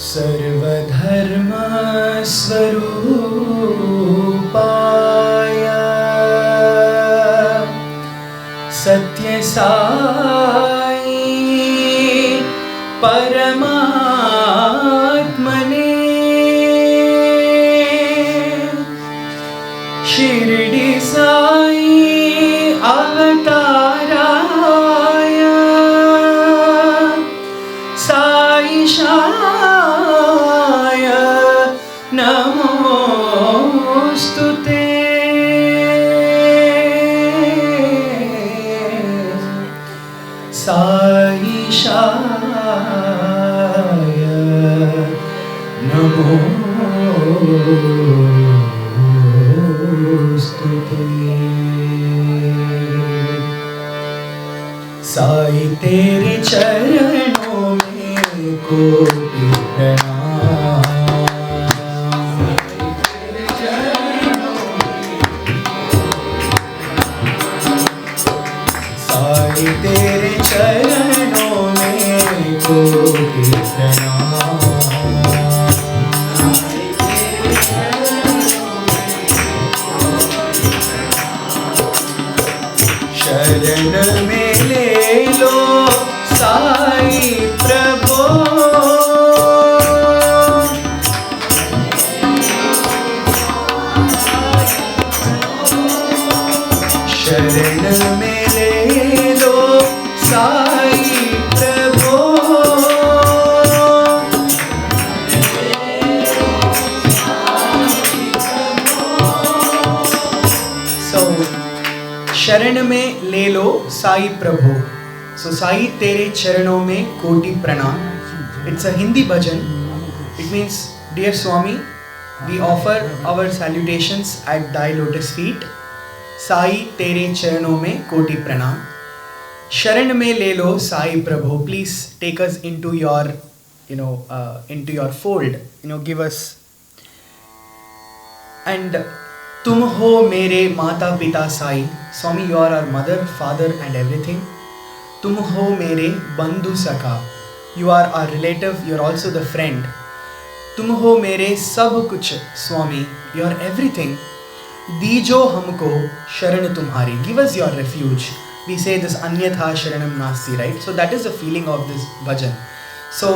सर्वधर्म स्वरूपाय सत्य साई परमात्मने शिरडी साई अवताराय साई शाय नमोस्तुते। साई शाय नमोस्तुते। साई तेरे चरणों में कोटि प्रणाम। साई तेरे चरणों में कोटि प्रणाम। शरण में ले लो साई प्रभु। शरण में ले लो साई प्रभु। शरण में ले लो साई प्रभु। So साई तेरे चरणों में कोटि प्रणाम. It's a Hindi bhajan. It means, dear Swami, we offer our salutations at thy lotus feet. Sai तेरे चरणों में कोटि प्रणाम. शरण में ले लो साई प्रभु. Please take us into your, into your fold. Give us. And तुम हो मेरे माता पिता Sai. Swami, you are our mother, father and everything. तुम हो मेरे बंधु सखा. You are our relative, you are also the friend. तुम हो मेरे सब कुछ स्वामी. You are everything. दीजो हमको शरण तुम्हारी. Give us your refuge. We say this anyatha sharanam nasti, right? So that is the feeling of this bhajan. So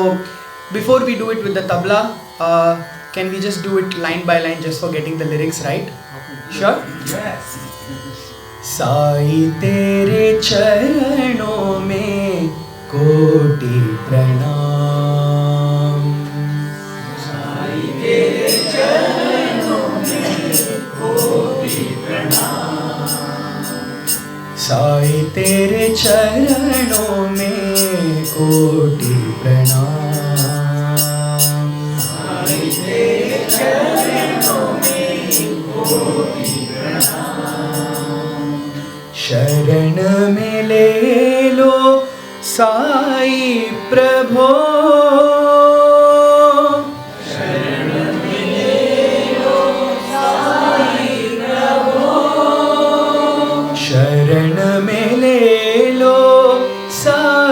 before we do it with the tabla, can we just do it line by line just for getting the lyrics right? Sure? Yes. Sai तेरे चरणों में कोटि प्रणाम. साई तेरे चरणों में कोटि प्रणाम. साई तेरे चरणों में कोटि प्रणाम. साई तेरे चरणों में कोटि प्रणाम. शरण में ले लो साई प्रभो. शरण में ले लो साई प्रभो. शरण में ले लो साई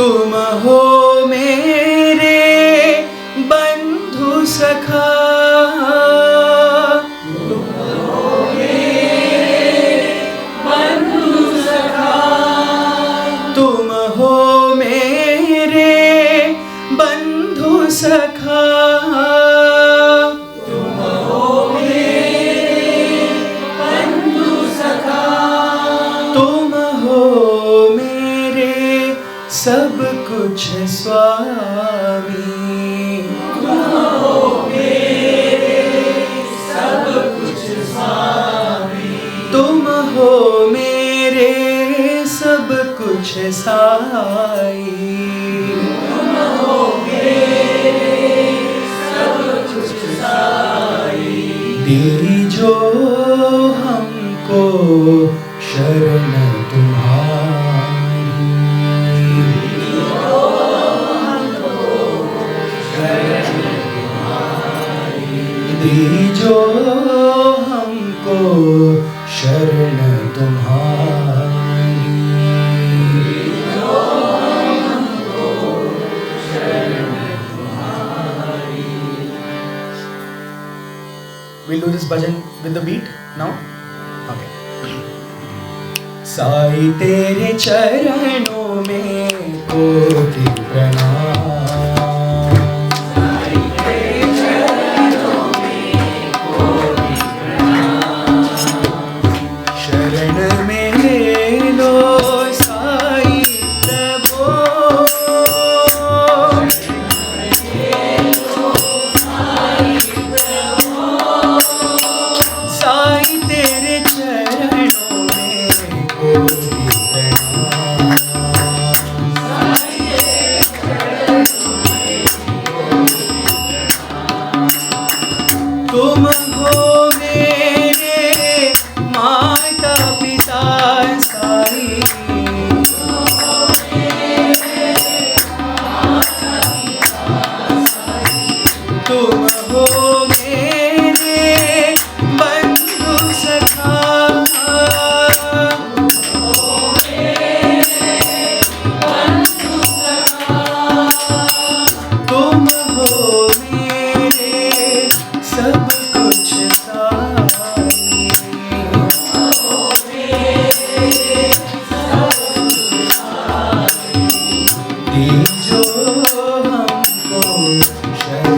तुम हो मेरे बंधु सखा, तुम हो मेरे बंधु सखा, तुम हो मेरे बंधु सखा, तुम हो मेरे सब कुछ स्वामी, तुम हो मेरे सब कुछ स्वामी, तुम हो मेरे सब कुछ साई, तुम हो मेरे सब कुछ साई, दीजो हमको शरण तुम्हारी, दीजो हमको शरण तुम्हारी, we'll do this bhajan with the beat now. Okay. Sai तेरे चरणों में कोटि प्रणाम, साई तेरे चरणों में कोटि प्रणाम, शरण में ले लो साई प्रभो, साई तेरे चरणों में कोटि प्रणाम, तुम हो मेरे माता पिता साई, तुम हो मेरे बंधु सखा, तुम हो मेरे सब कुछ साई, दीजो हमको शरण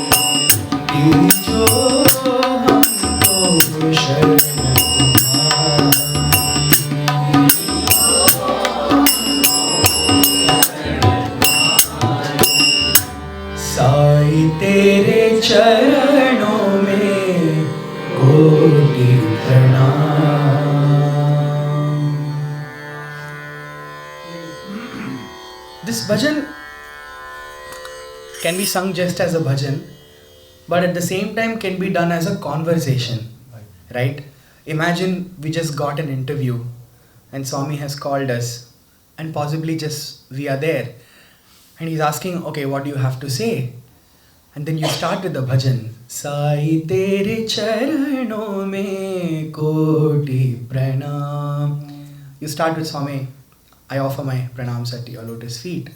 तुम्हारी, दीजो हमको शरण तुम्हारी, साई तेरे चरणों में कोटि प्रणाम. This bhajan can be sung just as a bhajan, but at the same time can be done as a conversation, right? Imagine we just got an interview and Swami has called us and possibly just we are there and he's asking, okay, what do you have to say? And then you start with the bhajan. Sai tere charanon mein koti pranam. You start with Swami, I offer my pranams at your lotus feet.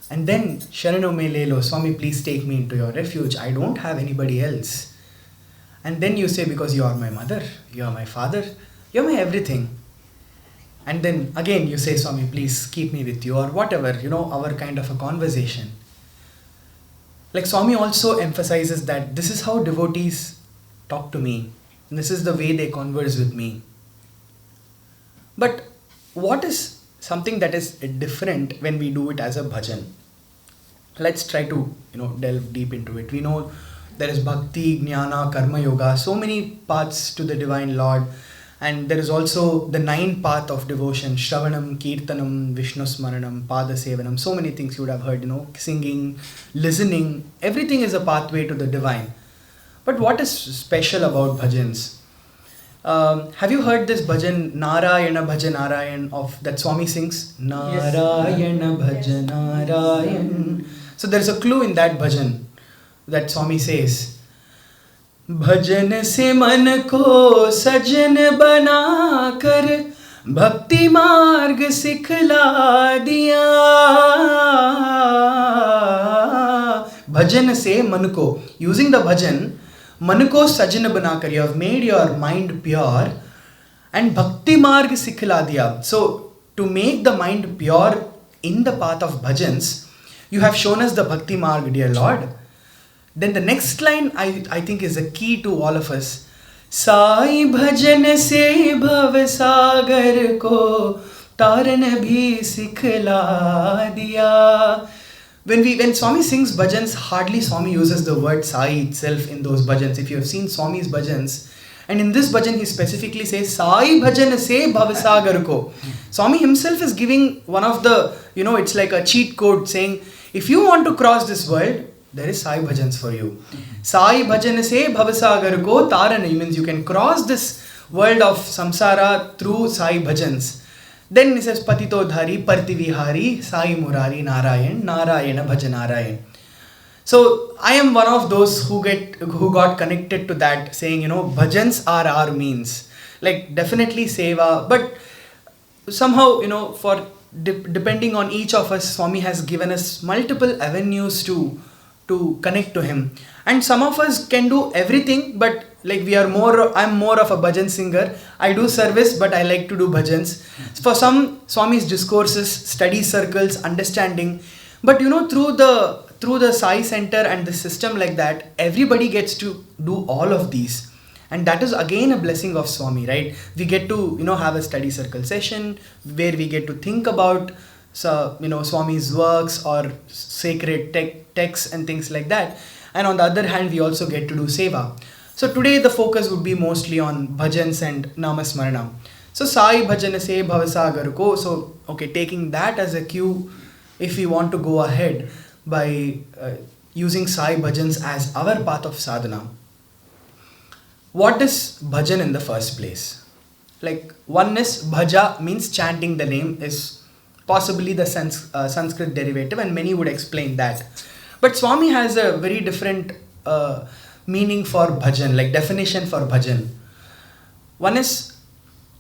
And then Sharano me le lo, Swami, please take me into your refuge. I don't have anybody else. And then you say, because you are my mother, you are my father, you are my everything. And then again you say, Swami, please keep me with you, or whatever, our kind of a conversation. Like Swami also emphasizes that this is how devotees talk to me. And this is the way they converse with me. But what is something that is different when we do it as a bhajan? Let's try to delve deep into it. We know there is bhakti, jnana, karma yoga, so many paths to the divine Lord. And there is also the 9 path of devotion, Shravanam, Kirtanam, Vishnu Smaranam, Pada Sevanam, so many things you would have heard, singing, listening, everything is a pathway to the divine. But what is special about bhajans? Have you heard this bhajan, Narayana Bhajan Narayan, of that Swami sings? Narayana Bhajan Narayan. So there is a clue in that bhajan that Swami says. भजन से मन को सजन बनाकर भक्ति मार्ग सिखला दिया. भजन से मन को, using the bhajan, मन को सजन बनाकर, you have made your mind pure and bhakti marg sikhla diya. So to make the mind pure in the path of bhajans, you have shown us the bhakti marg, dear Lord. Then the next line I think is a key to all of us. Sai भजन से भव सागर को तारन भी सिखला दिया. When Swami sings bhajans, hardly Swami uses the word Sai itself in those bhajans. If you have seen Swami's bhajans, and in this bhajan he specifically says Sai bhajan se bhav sagar ko. Swami himself is giving one of the, it's like a cheat code saying, if you want to cross this world, there is Sai bhajans for you. Sai bhajan se bhav sagar ko taran, means you can cross this world of samsara through Sai bhajans. Then he says patito dhari partivihari Sai murari narayan narayana bhajanarayan. So I am one of those who got connected to that, saying, bhajans are our means. Like definitely seva, but somehow, for depending on each of us, Swami has given us multiple avenues to connect to him. And some of us can do everything, but like I'm more of a bhajan singer. I do service, but I like to do bhajans. For some, Swami's discourses, study circles, understanding. But through the Sai Center and the system like that, everybody gets to do all of these. And that is again a blessing of Swami, right? We get to, have a study circle session where we get to think about Swami's works or sacred texts and things like that. And on the other hand, we also get to do seva. So today the focus would be mostly on bhajans and namasmaranam. So Sai bhajan se bhavasagar ko. So taking that as a cue, if we want to go ahead by using Sai bhajans as our path of sadhana. What is bhajan in the first place? Like oneness, bhaja means chanting the name, is possibly the Sanskrit derivative, and many would explain that. But Swami has a very different meaning for bhajan, like definition for bhajan. One is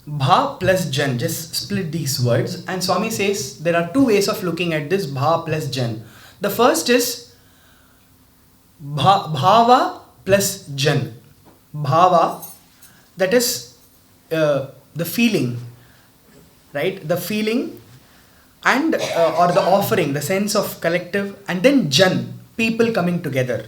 bha plus jan, just split these words, and Swami says there are two ways of looking at this bha plus jan. The first is bhava plus jan. Bhava, that is the feeling, right? The feeling and or the offering, the sense of collective, and then jan, people coming together.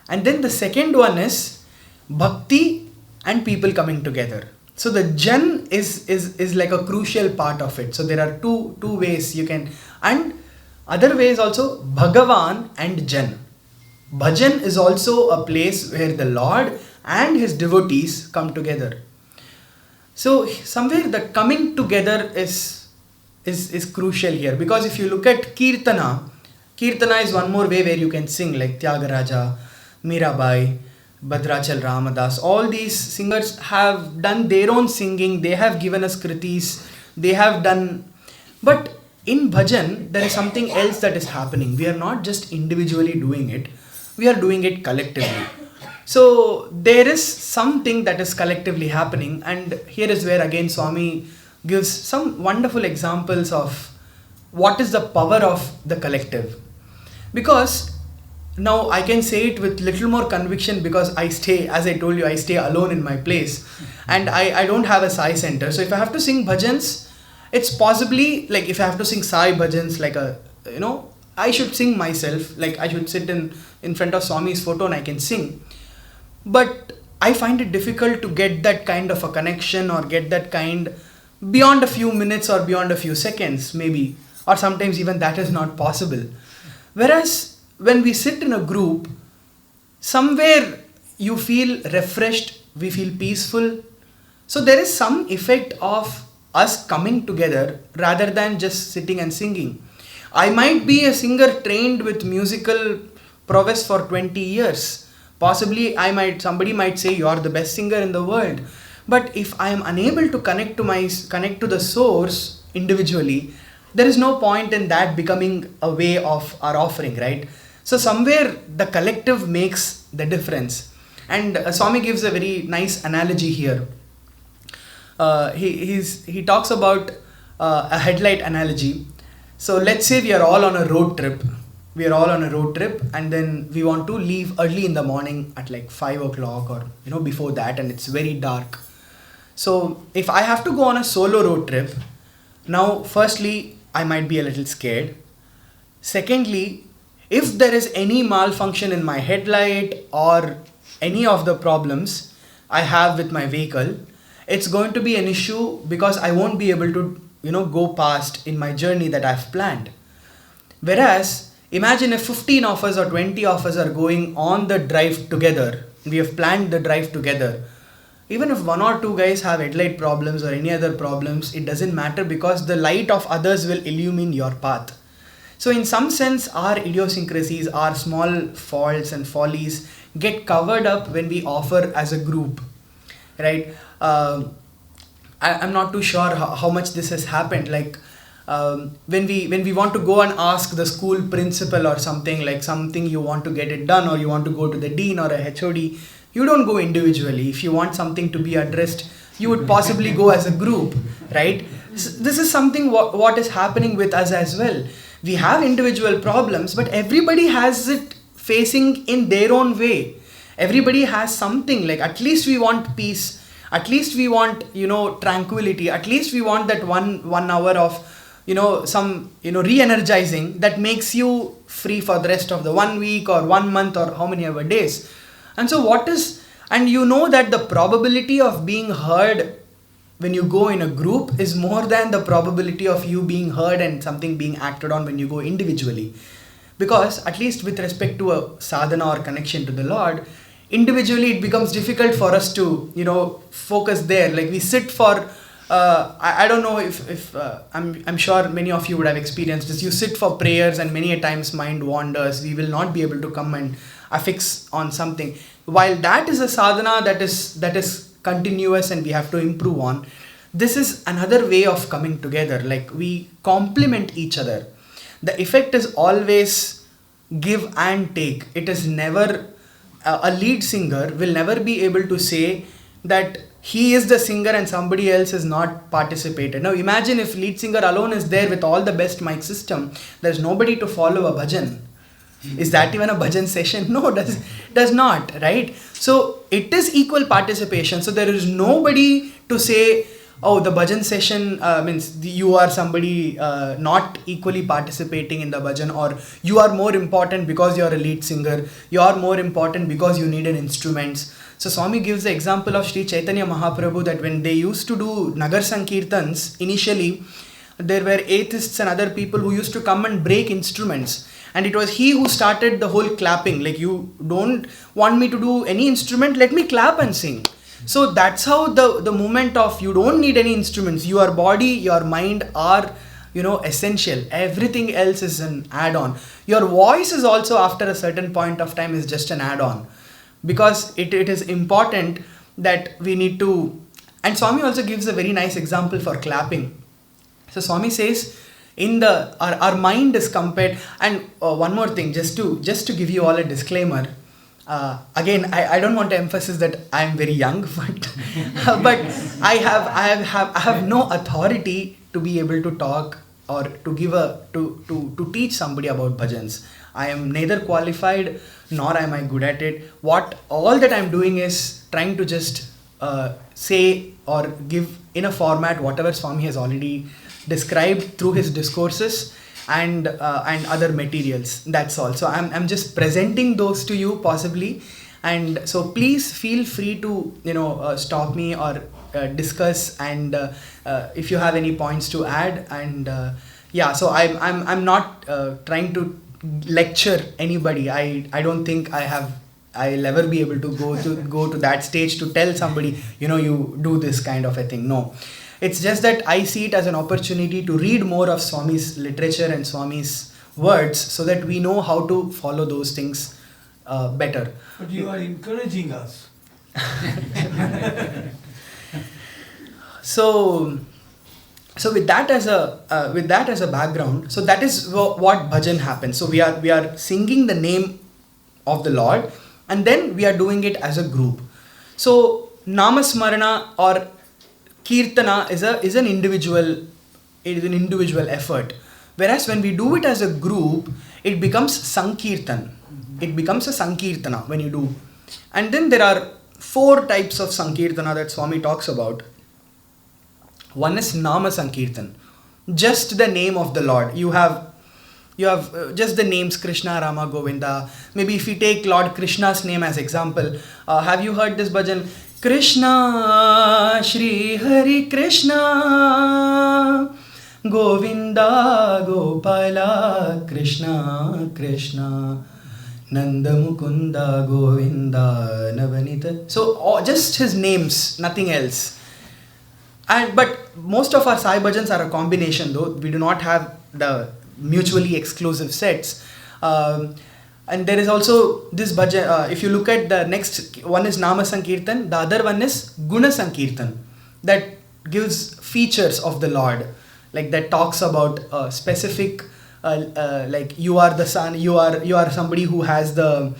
And then the second one is bhakti and people coming together. So the jan is like a crucial part of it. So there are two ways you can, and other ways also Bhagavan and jan. Bhajan is also a place where the Lord and his devotees come together. So somewhere the coming together is crucial here, because if you look at Kirtana is one more way where you can sing, like Tyagaraja, Mirabai, Bhadrachal Ramadas. All these singers have done their own singing, they have given us kritis, they have done. But in bhajan, there is something else that is happening. We are not just individually doing it, we are doing it collectively. So there is something that is collectively happening, and here is where again Swami gives some wonderful examples of what is the power of the collective. Because now I can say it with little more conviction, because I stay, as I told you, I stay alone in my place and I don't have a Sai center. So if I have to sing bhajans, it's possibly like if I have to sing Sai bhajans, like I should sing myself, like I should sit in front of Swami's photo and I can sing. But I find it difficult to get that kind of a connection, or get that kind beyond a few minutes or beyond a few seconds maybe, or sometimes even that is not possible. Whereas when we sit in a group, somewhere you feel refreshed, we feel peaceful. So there is some effect of us coming together rather than just sitting and singing. I might be a singer trained with musical prowess for 20 years. Possibly somebody might say you are the best singer in the world. But if I am unable to connect to the source individually, there is no point in that becoming a way of our offering, right? So somewhere the collective makes the difference. And Swami gives a very nice analogy here. He talks about a headlight analogy. So let's say we are all on a road trip. And then we want to leave early in the morning at like 5 o'clock or before that, and it's very dark. So if I have to go on a solo road trip, now firstly I might be a little scared. Secondly, if there is any malfunction in my headlight or any of the problems I have with my vehicle, it's going to be an issue because I won't be able to go past in my journey that I've planned. Whereas imagine if 15 of us or 20 of us are going on the drive together. We have planned the drive together. Even if one or two guys have headlight problems or any other problems, it doesn't matter because the light of others will illumine your path. So in some sense, our idiosyncrasies, our small faults and follies get covered up when we offer as a group, right? I'm not too sure how much this has happened. Like when we want to go and ask the school principal or something, like something you want to get it done, or you want to go to the dean or a HOD, you don't go individually. If you want something to be addressed, you would possibly go as a group, right? This is something what is happening with us as well. We have individual problems, but everybody has it facing in their own way. Everybody has something, like at least we want peace, at least we want tranquility, at least we want that one hour of some re-energizing that makes you free for the rest of the 1 week or 1 month or how many ever days. And so that the probability of being heard when you go in a group is more than the probability of you being heard and something being acted on when you go individually. Because at least with respect to a sadhana or connection to the Lord, individually it becomes difficult for us to focus there. Like we sit for I don't know if I'm sure many of you would have experienced this. You sit for prayers and many a times mind wanders. We will not be able to come and affix on something. While that is a sadhana that is continuous and we have to improve on, this is another way of coming together. Like we complement each other. The effect is always give and take. It is never a lead singer will never be able to say that he is the singer and somebody else has not participated. Now imagine if lead singer alone is there with all the best mic system, there's nobody to follow a bhajan. Is that even a bhajan session? No, does not, right? So it is equal participation. So there is nobody to say, oh, the bhajan session means you are somebody not equally participating in the bhajan, or you are more important because you are a lead singer, you are more important because you needed instruments. So Swami gives the example of Sri Chaitanya Mahaprabhu that when they used to do Nagar Sankirtans, initially there were atheists and other people who used to come and break instruments. And it was he who started the whole clapping. Like, you don't want me to do any instrument, let me clap and sing. So that's how the moment of you don't need any instruments. Your body, your mind are, essential. Everything else is an add-on. Your voice is also after a certain point of time is just an add-on. Because it is important that we need to... And Swami also gives a very nice example for clapping. So Swami says, our mind is compared, and one more thing, just to give you all a disclaimer. Again, I don't want to emphasize that I am very young, but I have no authority to be able to talk or to teach somebody about bhajans. I am neither qualified nor am I good at it. All that I'm doing is trying to just say or give in a format whatever Swami has already described through his discourses and other materials. That's all. So I'm just presenting those to you possibly, and so please feel free to stop me or discuss, and if you have any points to add. And so I'm not trying to lecture anybody. I don't think I'll ever be able to go to that stage to tell somebody you do this kind of a thing. No. It's just that I see it as an opportunity to read more of Swami's literature and Swami's words so that we know how to follow those things better. But you are encouraging us. So with that as a background, so that is what bhajan happens. So we are singing the name of the Lord, and then we are doing it as a group. So Namasmarana or Kirtana is an individual effort. Whereas when we do it as a group, it becomes Sankirtan. It becomes a Sankirtana when you do. And then there are 4 types of Sankirtana that Swami talks about. One is Nama Sankirtan. Just the name of the Lord. You have just the names Krishna, Rama, Govinda. Maybe if you take Lord Krishna's name as example, have you heard this bhajan? Krishna, Shri Hari Krishna, Govinda, Gopala, Krishna, Krishna, Nanda Mukunda, Govinda, Navanita. So just his names, nothing else. But most of our Sai bhajans are a combination though. We do not have the mutually exclusive sets. And there is also this bhajan, if you look at the next one is Nama Sankirtan, the other one is Guna Sankirtan, that gives features of the Lord, like that talks about specific, like you are the sun, you are somebody who has the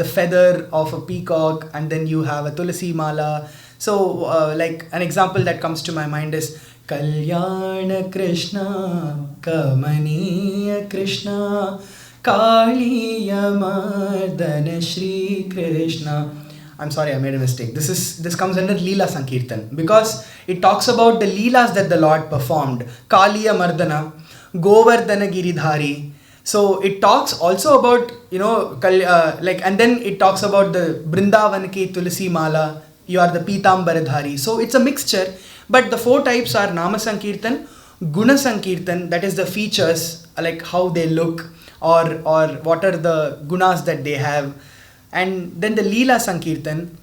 feather of a peacock, and then you have a tulasi mala. So like an example that comes to my mind is Kalyana Krishna, Kamaniya Krishna, Kaliya Mardana Shri Krishna. I'm sorry, I made a mistake. This comes under Leela Sankirtan because it talks about the Leelas that the Lord performed. Kaliya Mardana, Govardhana Giridhari. So it talks also about, and then it talks about the Brindavan ki Tulasi Mala. You are the Pitambaradhari. So it's a mixture. But the 4 types are Nama Sankirtan, Guna Sankirtan, that is the features, like how they look or what are the gunas that they have. And then the Leela Sankirtan,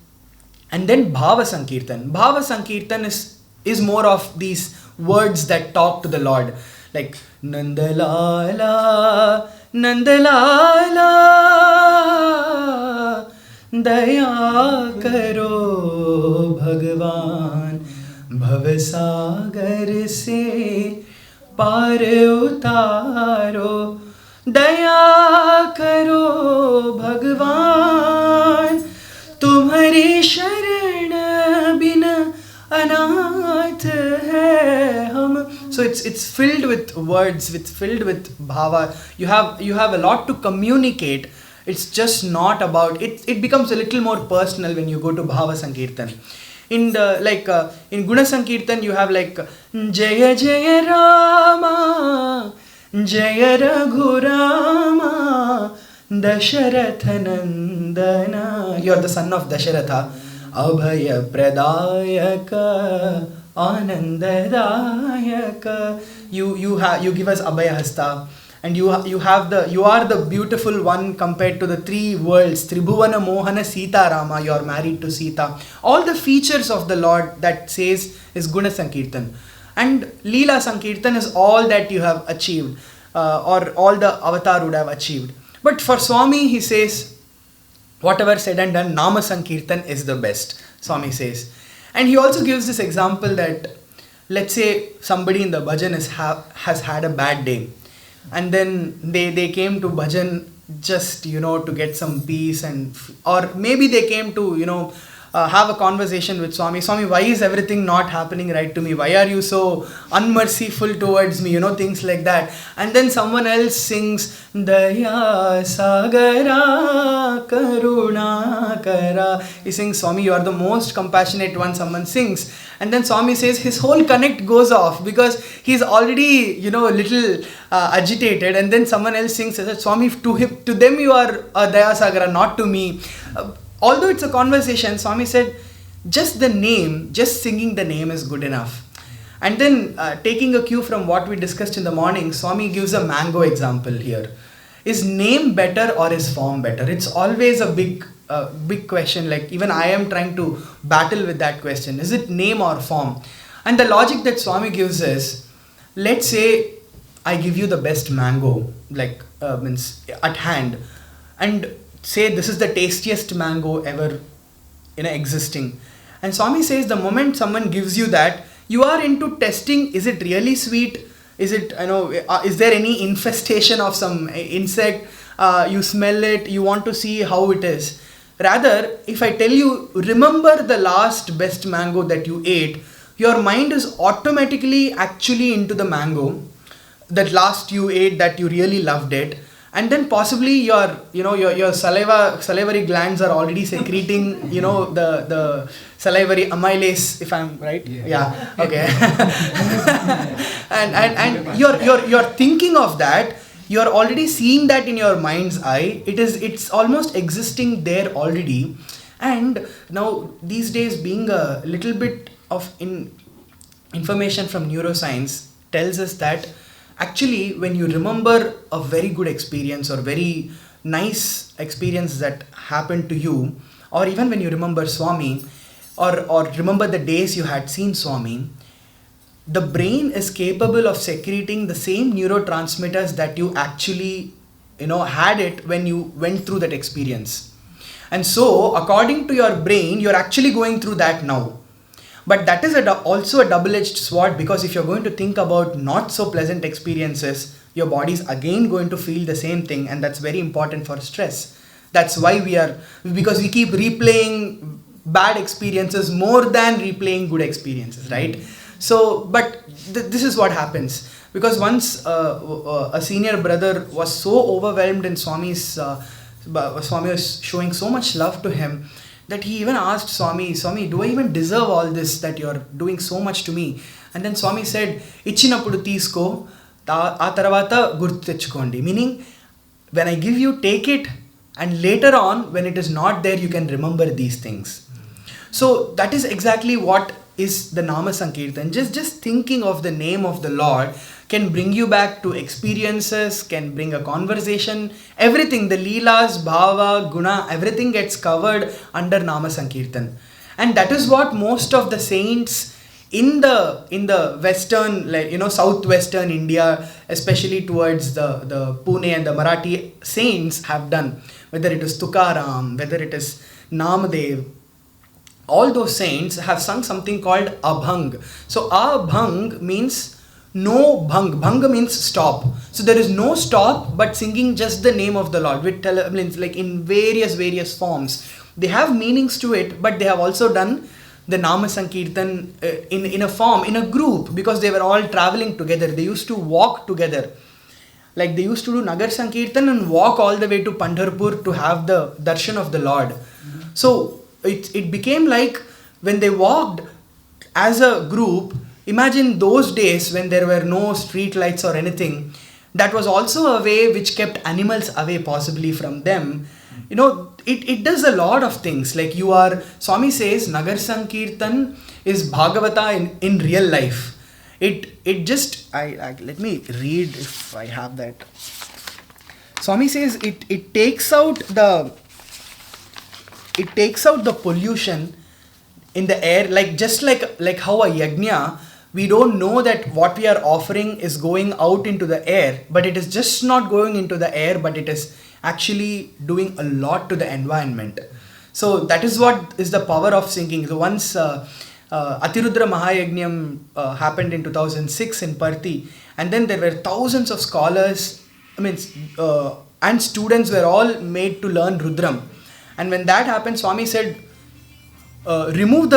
and then Bhava Sankirtan. Bhava Sankirtan is more of these words that talk to the Lord. Like Nandalala, Nandalala, Daya Karo Bhagwan, Bhavasagar se par utaro, Daya Karo Bhagwan, Tumhari Sharan bina Ananth hai hum. So it's filled with words, it's filled with bhava. You have a lot to communicate. It's just not about it. It becomes a little more personal when you go to Bhava Sankirtan. In in Guna Sankirtan, you have like Jaya Jaya Rama, Jaya Raghurama, Dasharatha Nandana. You are the son of Dasharatha. Abhaya Pradayaka, Anandadayaka. You give us Abhaya Hasta. And you are the beautiful one compared to the 3 worlds. Tribhuvana Mohana Sita Rama. You are married to Sita. All the features of the Lord that says is Guna Sankirtan. And Leela Sankirtan is all that you have achieved. Or all the avatar would have achieved. But for Swami, he says, whatever said and done, Nama Sankirtan is the best, Swami says. And he also gives this example that, let's say somebody in the bhajan has had a bad day. And then they came to bhajan just, to get some peace, or maybe they came to, have a conversation with Swami. Swami, why is everything not happening right to me? Why are you so unmerciful towards me? Things like that. And then someone else sings, Daya Sagara Karuna Kara. He sings, Swami, you are the most compassionate one. Someone sings. And then Swami says his whole connect goes off because he's already, a little agitated. And then someone else sings, Swami, to them you are Daya Sagara, not to me. Although it's a conversation, Swami said, just singing the name is good enough. And then taking a cue from what we discussed in the morning, Swami gives a mango example here. Is name better or is form better? It's always a big question. Like even I am trying to battle with that question. Is it name or form? And the logic that Swami gives is, let's say I give you the best mango, like means at hand, and say this is the tastiest mango ever existing. And Swami says the moment someone gives you that, you are into testing, is it really sweet? Is it, is there any infestation of some insect? You smell it, you want to see how it is. Rather, if I tell you, remember the last best mango that you ate, your mind is automatically actually into the mango that last you ate, that you really loved it, and then possibly your salivary glands are already secreting the salivary amylase, if I'm right. Yeah. Okay. and you're thinking of that. You're already seeing that in your mind's eye. It's almost existing there already. And now these days, being a little bit of information from neuroscience tells us that actually when you remember a very good experience or very nice experience that happened to you, or even when you remember Swami, or remember the days you had seen Swami, the brain is capable of secreting the same neurotransmitters that you actually had it when you went through that experience. And so according to your brain, you're actually going through that now. But that is also a double-edged sword, because if you're going to think about not so pleasant experiences, your body is again going to feel the same thing, and that's very important for stress. That's why because we keep replaying bad experiences more than replaying good experiences, right? So, but this is what happens. Because once a senior brother was so overwhelmed in Swami was showing so much love to him, that he even asked Swami, do I even deserve all this that you're doing so much to me? And then Swami said, Ichinapudu teesko, aa tarvata gurtu techukondi. Meaning, when I give you, take it, and later on, when it is not there, you can remember these things. So that is exactly what is the Nama Sankirtan. Just thinking of the name of the Lord can bring you back to experiences, can bring a conversation, everything, the Leelas, Bhava, Guna, everything gets covered under Nama Sankirtan. And that is what most of the saints in the western, southwestern India, especially towards the Pune and the Marathi saints have done. Whether it is Tukaram, whether it is Namadev, all those saints have sung something called Abhang. So Abhang means no bhang. Bhang means stop. So there is no stop, but singing just the name of the Lord, which means like in various forms. They have meanings to it, but they have also done the Nama Sankirtan in a form, in a group, because they were all traveling together. They used to walk together. Like they used to do Nagar Sankirtan and walk all the way to Pandharpur to have the darshan of the Lord. So it became like when they walked as a group. Imagine those days when there were no street lights or anything. That was also a way which kept animals away possibly from them. It does a lot of things. Like Swami says, Nagar Sankirtan is Bhagavata in real life. Let me read if I have that. Swami says it takes out the pollution in the air, just like how a yajna, we don't know that what we are offering is going out into the air, but it is just not going into the air, but it is actually doing a lot to the environment. So that is what is the power of singing. So once Atirudra Mahayajnam happened in 2006 in Parthi, and then there were thousands of scholars, and students were all made to learn Rudram. And when that happened, Swami said, open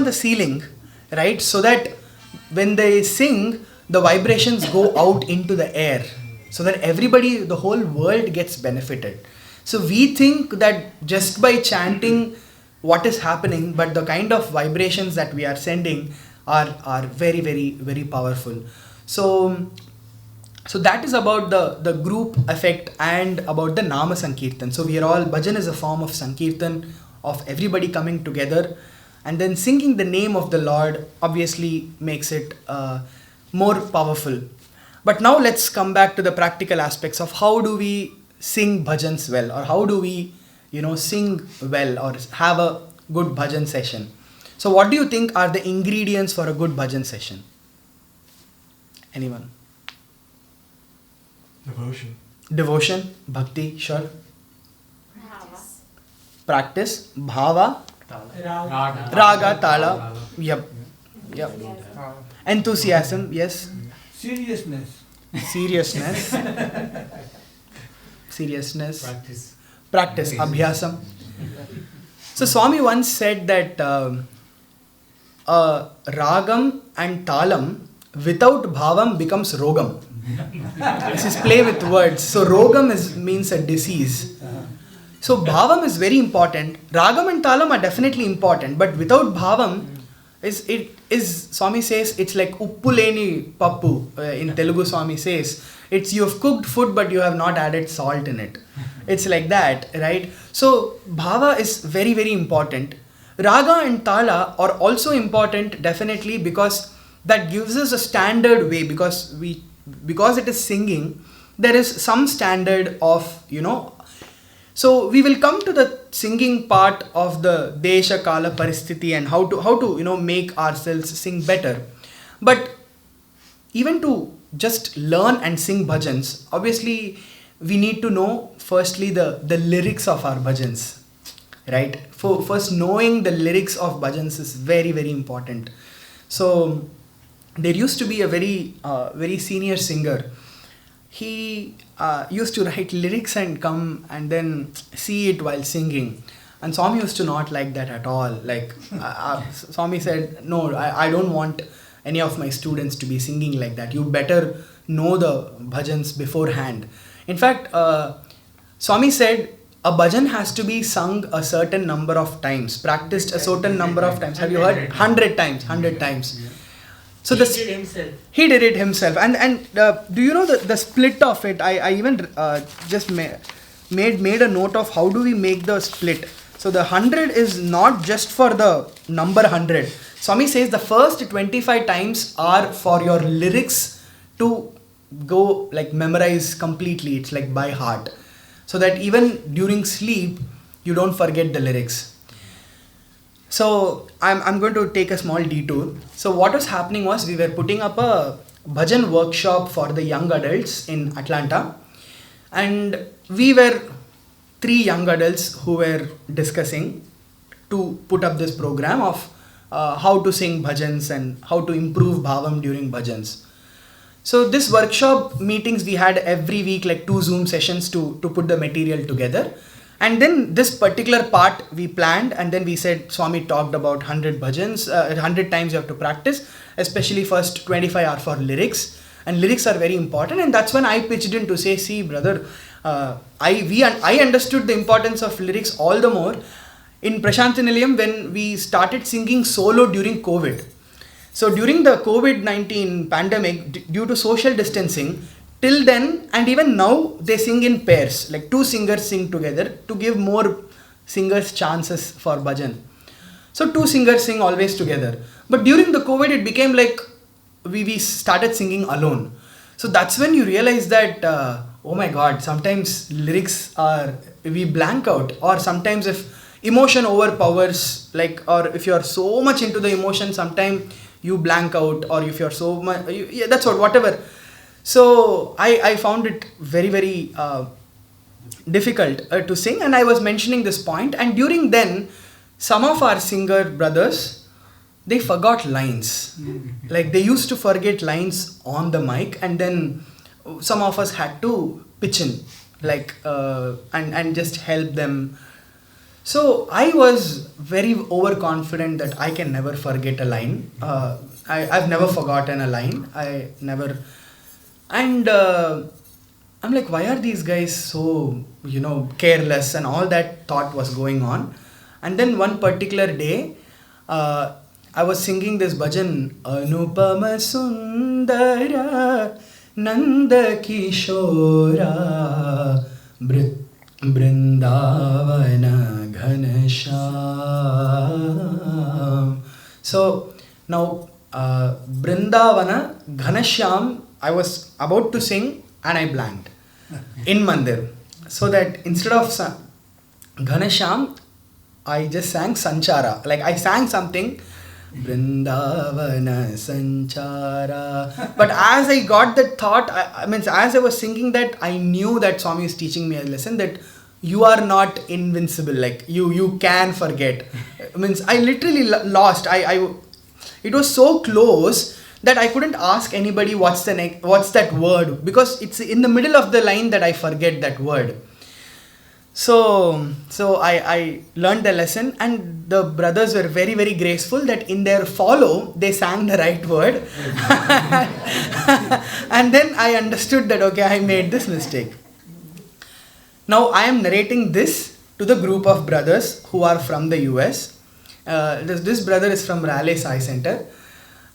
the ceiling, right? So that when they sing, the vibrations go out into the air, so that everybody, the whole world gets benefited. So we think that just by chanting what is happening, but the kind of vibrations that we are sending are very, very, very powerful. So that is about the group effect and about the Nama Sankirtan. So we are all, bhajan is a form of Sankirtan, of everybody coming together, and then singing the name of the Lord obviously makes it more powerful. But now let's come back to the practical aspects of how do we sing bhajans well, or how do we sing well or have a good bhajan session. So what do you think are the ingredients for a good bhajan session? Anyone? Devotion, bhakti, sure. Practice, bhava, raga, tala, yep. Enthusiasm, yes. Seriousness. Practice. Practice, abhyasam. So Swami once said that ragam and talam without bhavam becomes rogam. This is play with words. So rogam means a disease. So bhavam is very important. Ragam and talam are definitely important, but without bhavam, Swami says it's like uppuleni pappu. In Telugu, Swami says it's you have cooked food but you have not added salt in it. It's like that, right? So bhava is very, very important. Raga and tala are also important definitely because that gives us a standard way, because it is singing, there is some standard of, so we will come to the singing part of the Desha Kala Paristhiti and how to make ourselves sing better. But even to just learn and sing bhajans, obviously we need to know firstly the lyrics of our bhajans, right? First knowing the lyrics of bhajans is very, very important. So there used to be a very senior singer. He used to write lyrics and come and then see it while singing. And Swami used to not like that at all. Like Swami said, no, I don't want any of my students to be singing like that. You better know the bhajans beforehand. In fact, Swami said a bhajan has to be sung a certain number of times, practiced a certain number of times. Have you heard? 100 times. Yeah. So he did it himself. And do you know the split of it? I even just made a note of how do we make the split. So the 100 is not just for the number 100. Swami says the first 25 times are for your lyrics to go like memorize completely. It's like by heart. So that even during sleep, you don't forget the lyrics. So I'm going to take a small detour. So what was happening was we were putting up a bhajan workshop for the young adults in Atlanta. And we were 3 young adults who were discussing to put up this program of how to sing bhajans and how to improve bhavam during bhajans. So this workshop meetings we had every week, like 2 Zoom sessions to put the material together. And then this particular part we planned, and then we said Swami talked about 100 bhajans, 100 times you have to practice, especially first 25 are for lyrics, and lyrics are very important. And that's when I pitched in to say, see brother, I understood the importance of lyrics all the more in Prashanthi Nilayam when we started singing solo during COVID. So during the COVID-19 pandemic, due to social distancing, till then and even now they sing in pairs, like 2 singers sing together to give more singers chances for bhajan. So 2 singers sing always together. But during the COVID it became like we started singing alone. So that's when you realize that oh my god, sometimes lyrics we blank out, or sometimes if emotion overpowers, like, or if you're so much into the emotion, sometimes you blank out, or if you're so much, that's whatever. So I found it very, very difficult to sing, and I was mentioning this point. And during then, some of our singer brothers, they forgot lines. Like they used to forget lines on the mic, and then some of us had to pitch in, like and just help them. So I was very overconfident that I can never forget a line. I've never forgotten a line. I never. And I'm like, why are these guys so, careless, and all that thought was going on. And then one particular day, I was singing this bhajan, Anupama Sundara Nanda Kishora Brindavana Ghanashyam. So now Brindavana Ghanashyam I was about to sing and I blanked in Mandir. So that instead of Ghanashyam, I just sang Sanchara. Like I sang something, Vrindavana Sanchara. But as I got that thought, as I was singing that, I knew that Swami is teaching me a lesson that you are not invincible. Like you can forget. I literally lost. It was so close that I couldn't ask anybody what's that word, because it's in the middle of the line that I forget that word. So I learned the lesson, and the brothers were very, very graceful that in their follow they sang the right word. And then I understood that okay, I made this mistake. Now I am narrating this to the group of brothers who are from the US. This brother is from Raleigh Sai Center.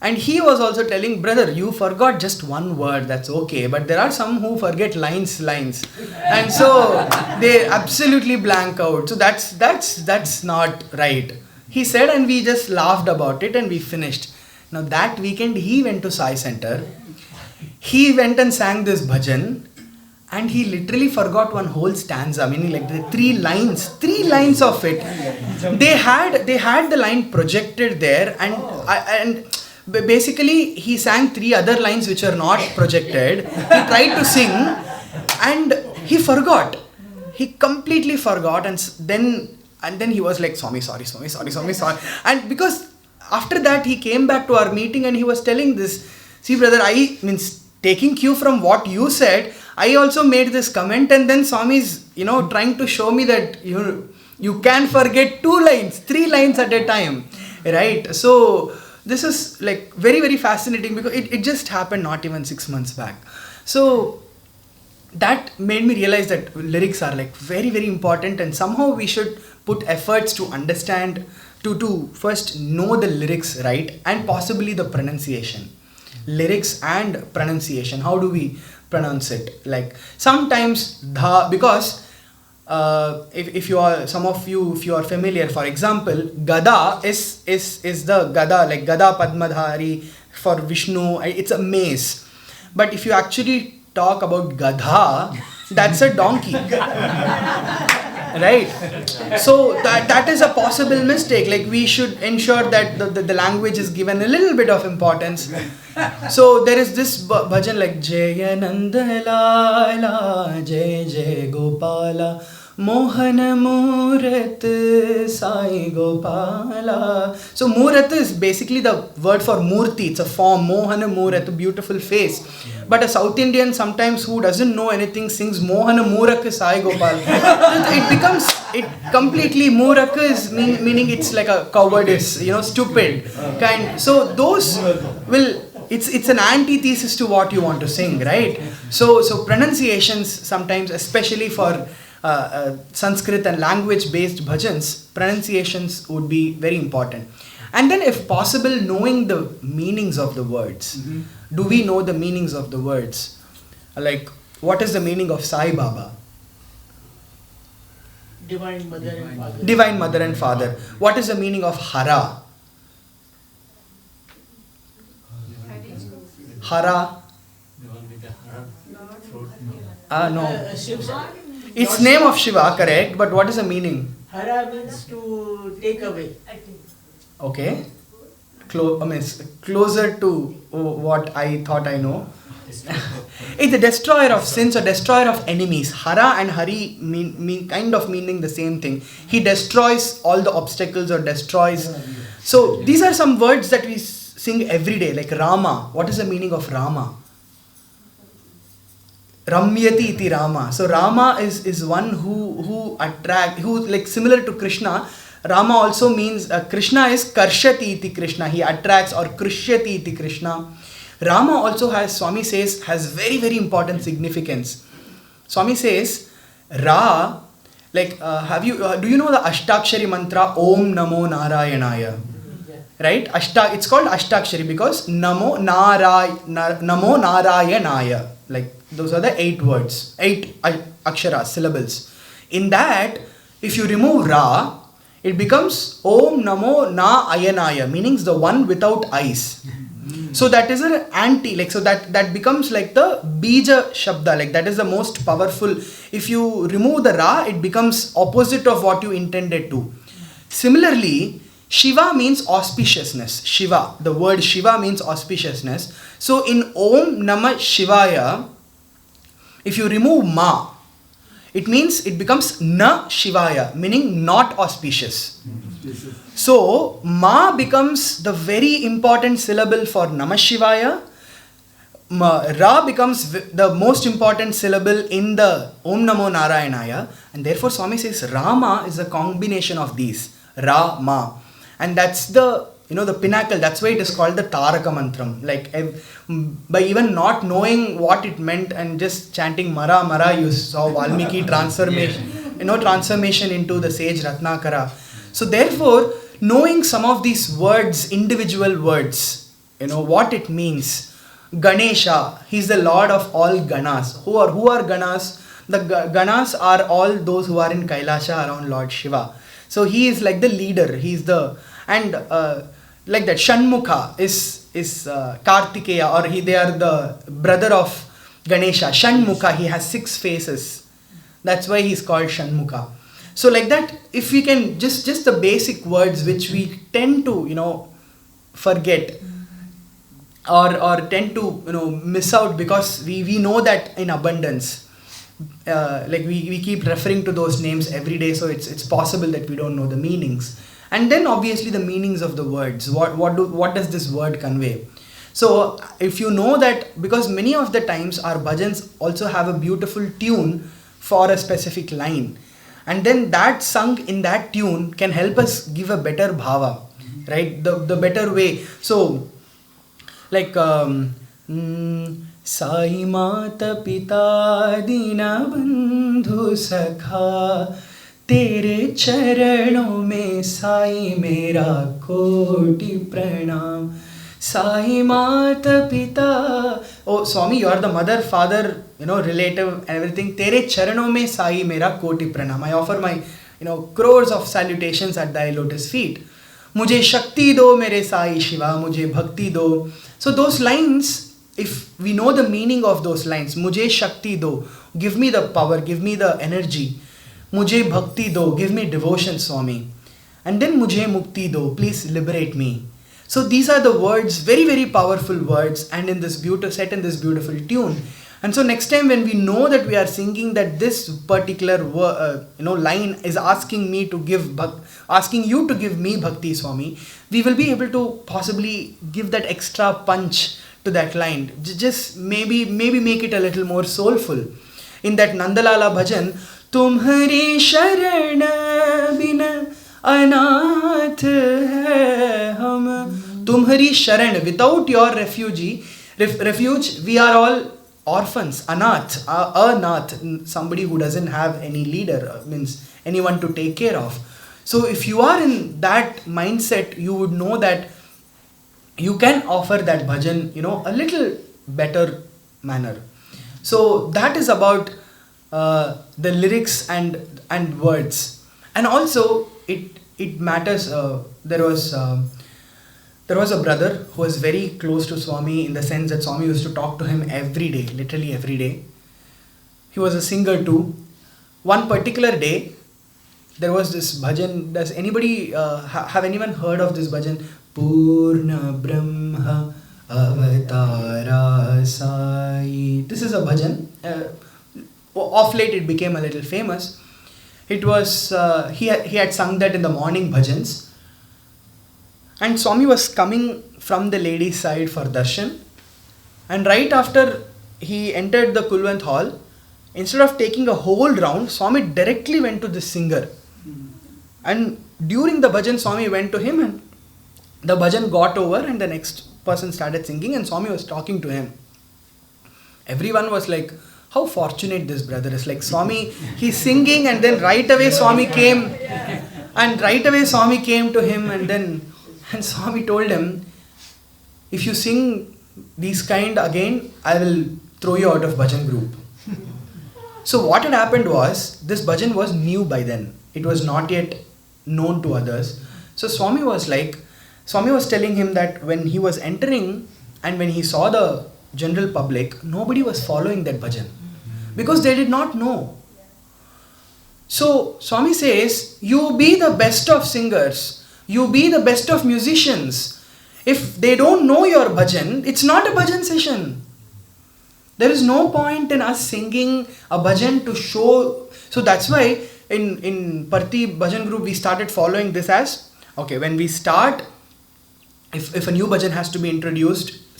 And he was also telling, brother, you forgot just one word, that's okay. But there are some who forget lines. And so they absolutely blank out. So that's not right. He said, and we just laughed about it and we finished. Now that weekend he went to Sai Center. He went and sang this bhajan. And he literally forgot one whole stanza, meaning like the three lines of it. They had the line projected there, and basically he sang three other lines which are not projected. He tried to sing and he forgot. He completely forgot, and then he was like, Swami, sorry. And because after that he came back to our meeting and he was telling this, see brother, taking cue from what you said, I also made this comment, and then Swami is, trying to show me that you can forget 3 lines at a time, right? So this is like very, very fascinating because it just happened not even 6 months back. So that made me realize that lyrics are like very, very important, and somehow we should put efforts to understand, to first know the lyrics right, and possibly the pronunciation. Lyrics and pronunciation, how do we pronounce it? Like sometimes because if you are, some of you, if you are familiar, for example, Gada is the Gada, like Gada Padmadhari for Vishnu, it's a mace. But if you actually talk about Gadha, that's a donkey. Right? So that is a possible mistake. Like we should ensure that the language is given a little bit of importance. So there is this bhajan like Jaya Nanda Lala Jai Jai Gopala Mohan Murat Sai Gopala. So Murat is basically the word for Murti. It's a form, Mohan Murat, a beautiful face. But a South Indian sometimes who doesn't know anything sings Mohan Murak Sai Gopal. It completely, Murak is meaning it's like a cowardice, stupid kind. So those will, it's an antithesis to what you want to sing, right? So pronunciations sometimes, especially for Sanskrit and language based bhajans, pronunciations would be very important. And then if possible, knowing the meanings of the words. Mm-hmm. Do we know the meanings of the words? Like, what is the meaning of Sai Baba? Divine Mother and Father. Divine Mother and Father. What is the meaning of Hara? Hara? No. Shiva. It's name of Shiva, correct, but what is the meaning? Hara means to take away. Okay. Closer to what I thought I know. It's a destroyer of sins or destroyer of enemies. Hara and Hari mean kind of meaning the same thing. He destroys all the obstacles or destroys. So these are some words that we sing every day, like Rama. What is the meaning of Rama? Ramyati iti Rama. So Rama is one who like similar to Krishna. Rama also means Krishna is Karshati iti Krishna. He attracts, or Krishyati iti Krishna. Rama also has, Swami says, has very, very important significance. Swami says, Ra, like do you know the Ashtakshari mantra Om Namo Narayanaya? Right? It's called Ashtakshari because Namo Narayanaya. Like those are the 8 words, 8 aksharas, syllables. In that, if you remove Ra, it becomes Om Namo Na Ayanaya, meaning the one without eyes. So that is an anti, like, so that becomes like the Bija Shabda, like that is the most powerful. If you remove the Ra, it becomes opposite of what you intended to. Similarly, Shiva means auspiciousness. Shiva, the word Shiva means auspiciousness. So in Om Namah Shivaya, if you remove Ma, it means it becomes Na Shivaya, meaning not auspicious. So Ma becomes the very important syllable for Namah Shivaya. Ra becomes the most important syllable in the Om Namo Narayanaya, and therefore Swami says Rama is a combination of these, Ra, Ma, and that's the the pinnacle. That's why it is called the Taraka Mantram. Like by even not knowing what it meant and just chanting Mara Mara, you saw Valmiki transformation, transformation into the sage Ratnakara. So therefore, knowing some of these words, individual words, what it means. Ganesha, he's the lord of all Ganas. Who are Ganas? The Ganas are all those who are in Kailasha around Lord Shiva. So he is like the leader. He's the like that. Shanmukha is Kartikeya, or they are the brother of Ganesha. Shanmukha, he has 6 faces. That's why he's called Shanmukha. So like that, if we can just the basic words which we tend to forget. Or tend to miss out because we know that in abundance, like we keep referring to those names every day, so it's possible that we don't know the meanings. And then obviously the meanings of the words. What does this word convey? So if you know that, because many of the times our bhajans also have a beautiful tune for a specific line, and then that sung in that tune can help us give a better bhava, right? The better way. So like Sai Mata Pita Dina Bandhu Sakha Tere Charanon mein Sai mera koti pranam. Sai Mata Pita, oh Swami, you are the mother, father, relative, everything. Tere Charanon mein Sai mera koti pranam. I offer my crores of salutations at thy lotus feet. Mujhe Shakti do mere Sai Shiva, mujhe Bhakti do. So those lines, if we know the meaning of those lines, Mujhe Shakti do, give me the power, give me the energy. Mujhe Bhakti do, give me devotion, Swami. And then Mujhe Mukti do, please liberate me. So these are the words, very very powerful words, and in this set in this beautiful tune. And so next time when we know that we are singing that this particular line is asking you to give me bhakti, Swami, we will be able to possibly give that extra punch to that line. Just maybe make it a little more soulful. In that Nandalala bhajan, Tumhari sharan bina anath hai hum. Tumhari sharan, without your refuge, we are all orphans, anath, somebody who doesn't have any leader, means anyone to take care of. So if you are in that mindset, you would know that you can offer that bhajan, a little better manner. So that is about the lyrics and words. And also it matters. There was a brother who was very close to Swami, in the sense that Swami used to talk to him every day, literally every day. He was a singer too. One particular day, there was this bhajan. Does anybody have anyone heard of this bhajan? Purna Brahma Avatara Sai. This is a bhajan. Of late it became a little famous. It was he had sung that in the morning bhajans. And Swami was coming from the ladies' side for darshan. And right after he entered the Kulwant hall, instead of taking a whole round, Swami directly went to the singer. And during the bhajan, Swami went to him, and the bhajan got over and the next person started singing, and Swami was talking to him. Everyone was like, how fortunate this brother is. Like Swami, he's singing, and then right away Swami came. And right away Swami came to him, and Swami told him, if you sing these kind again, I will throw you out of bhajan group. So what had happened was, this bhajan was new by then. It was not yet known to others. So Swami was telling him that when he was entering and when he saw the general public, nobody was following that bhajan because they did not know. So Swami says, you be the best of singers. You be the best of musicians. If they don't know your bhajan, it's not a bhajan session. There is no point in us singing a bhajan to show. So that's why in Parthi Bhajan Group we started following this as, okay, when we start, if a new bhajan has to be introduced,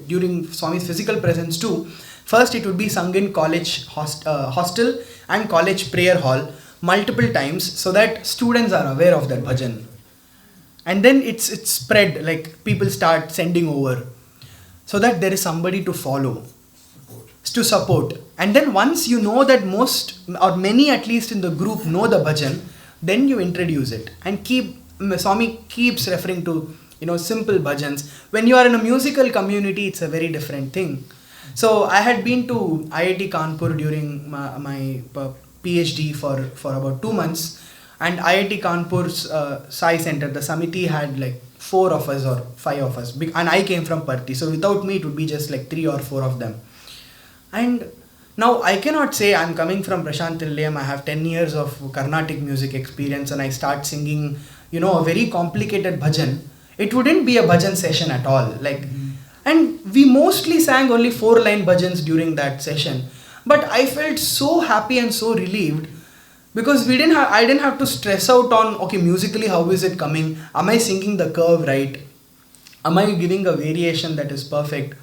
during Swami's physical presence too, first it would be sung in college hostel and college prayer hall multiple times, so that students are aware of that bhajan. And then it's spread, like people start sending over, so that there is somebody to follow, to support. And then once you know that most or many at least in the group know the bhajan, then you introduce it and Swami keeps referring to simple bhajans. When you are in a musical community, it's a very different thing. So I had been to IIT Kanpur during my Ph.D. for about 2 months, and IIT Kanpur's Sai Center, the Samiti had like 4 of us or 5 of us, and I came from Parthi, so without me it would be just like 3 or 4 of them. And now I cannot say I'm coming from Prashanthi Nilayam, I have 10 years of Carnatic music experience and I start singing a very complicated bhajan. It wouldn't be a bhajan session at all. And we mostly sang only 4-line bhajans during that session. But I felt so happy and so relieved, because I didn't have to stress out on, okay, musically how is it coming? Am I singing the curve right? Am I giving a variation that is perfect?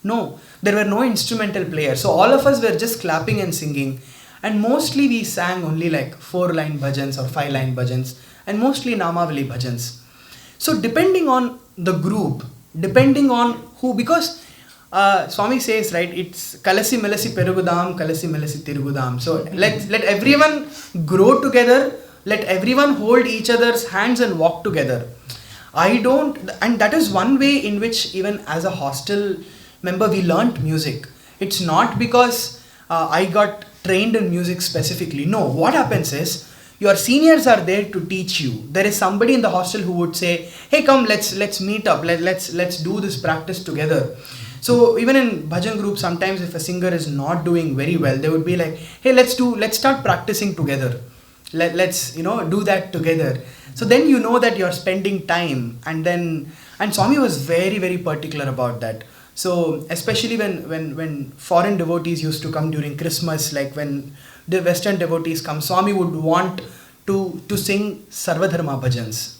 No, there were no instrumental players. So all of us were just clapping and singing. And mostly we sang only like 4-line bhajans or 5-line bhajans, and mostly Namavali bhajans. So depending on the group, depending on who, because Swami says, right, it's Kalasi Melasi Perugudam, Kalasi Melasi Tirugudam. So let everyone grow together, let everyone hold each other's hands and walk together. And that is one way in which even as a hostel member we learnt music. It's not because I got trained in music specifically. No, what happens is, your seniors are there to teach you. There is somebody in the hostel who would say, hey, come, let's meet up, let's do this practice together. So even in bhajan group, sometimes if a singer is not doing very well, they would be like, hey, let's start practicing together. Let's do that together. So then you know that you're spending time, and Swami was very, very particular about that. So especially when foreign devotees used to come during Christmas, like when the Western devotees come, Swami would want to sing Sarvadharma bhajans.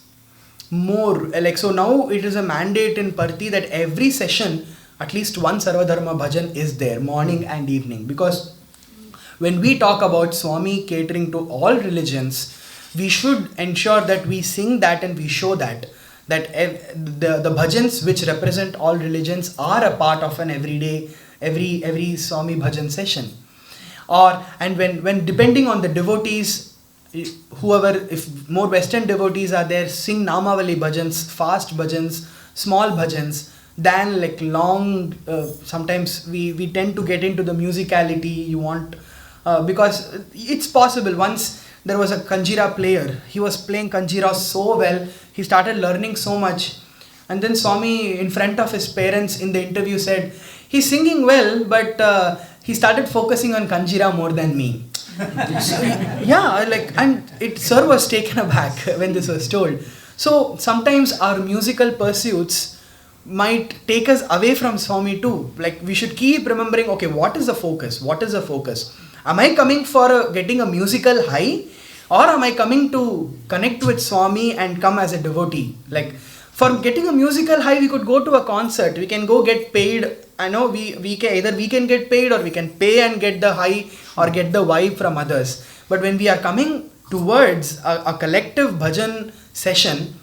More, so now it is a mandate in Parthi that every session, at least one Sarvadharma bhajan is there, morning and evening. Because when we talk about Swami catering to all religions, we should ensure that we sing that and we show that the bhajans which represent all religions are a part of an every Swami bhajan session. And when depending on the devotees, whoever, if more Western devotees are there, sing Namavali bhajans, fast bhajans, small bhajans, than like long, sometimes we tend to get into the musicality you want, because it's possible. Once there was a Kanjira player, he was playing Kanjira so well, he started learning so much, and then Swami in front of his parents in the interview said, he's singing well, but he started focusing on Kanjira more than me. So, yeah, sir was taken aback when this was told. So sometimes our musical pursuits might take us away from Swami too. Like, we should keep remembering, okay, what is the focus? What is the focus? Am I coming for getting a musical high, or am I coming to connect with Swami and come as a devotee? Like, for getting a musical high, we could go to a concert. We can go get paid. I know we can get paid, or we can pay and get the high or get the vibe from others. But when we are coming towards a collective bhajan session,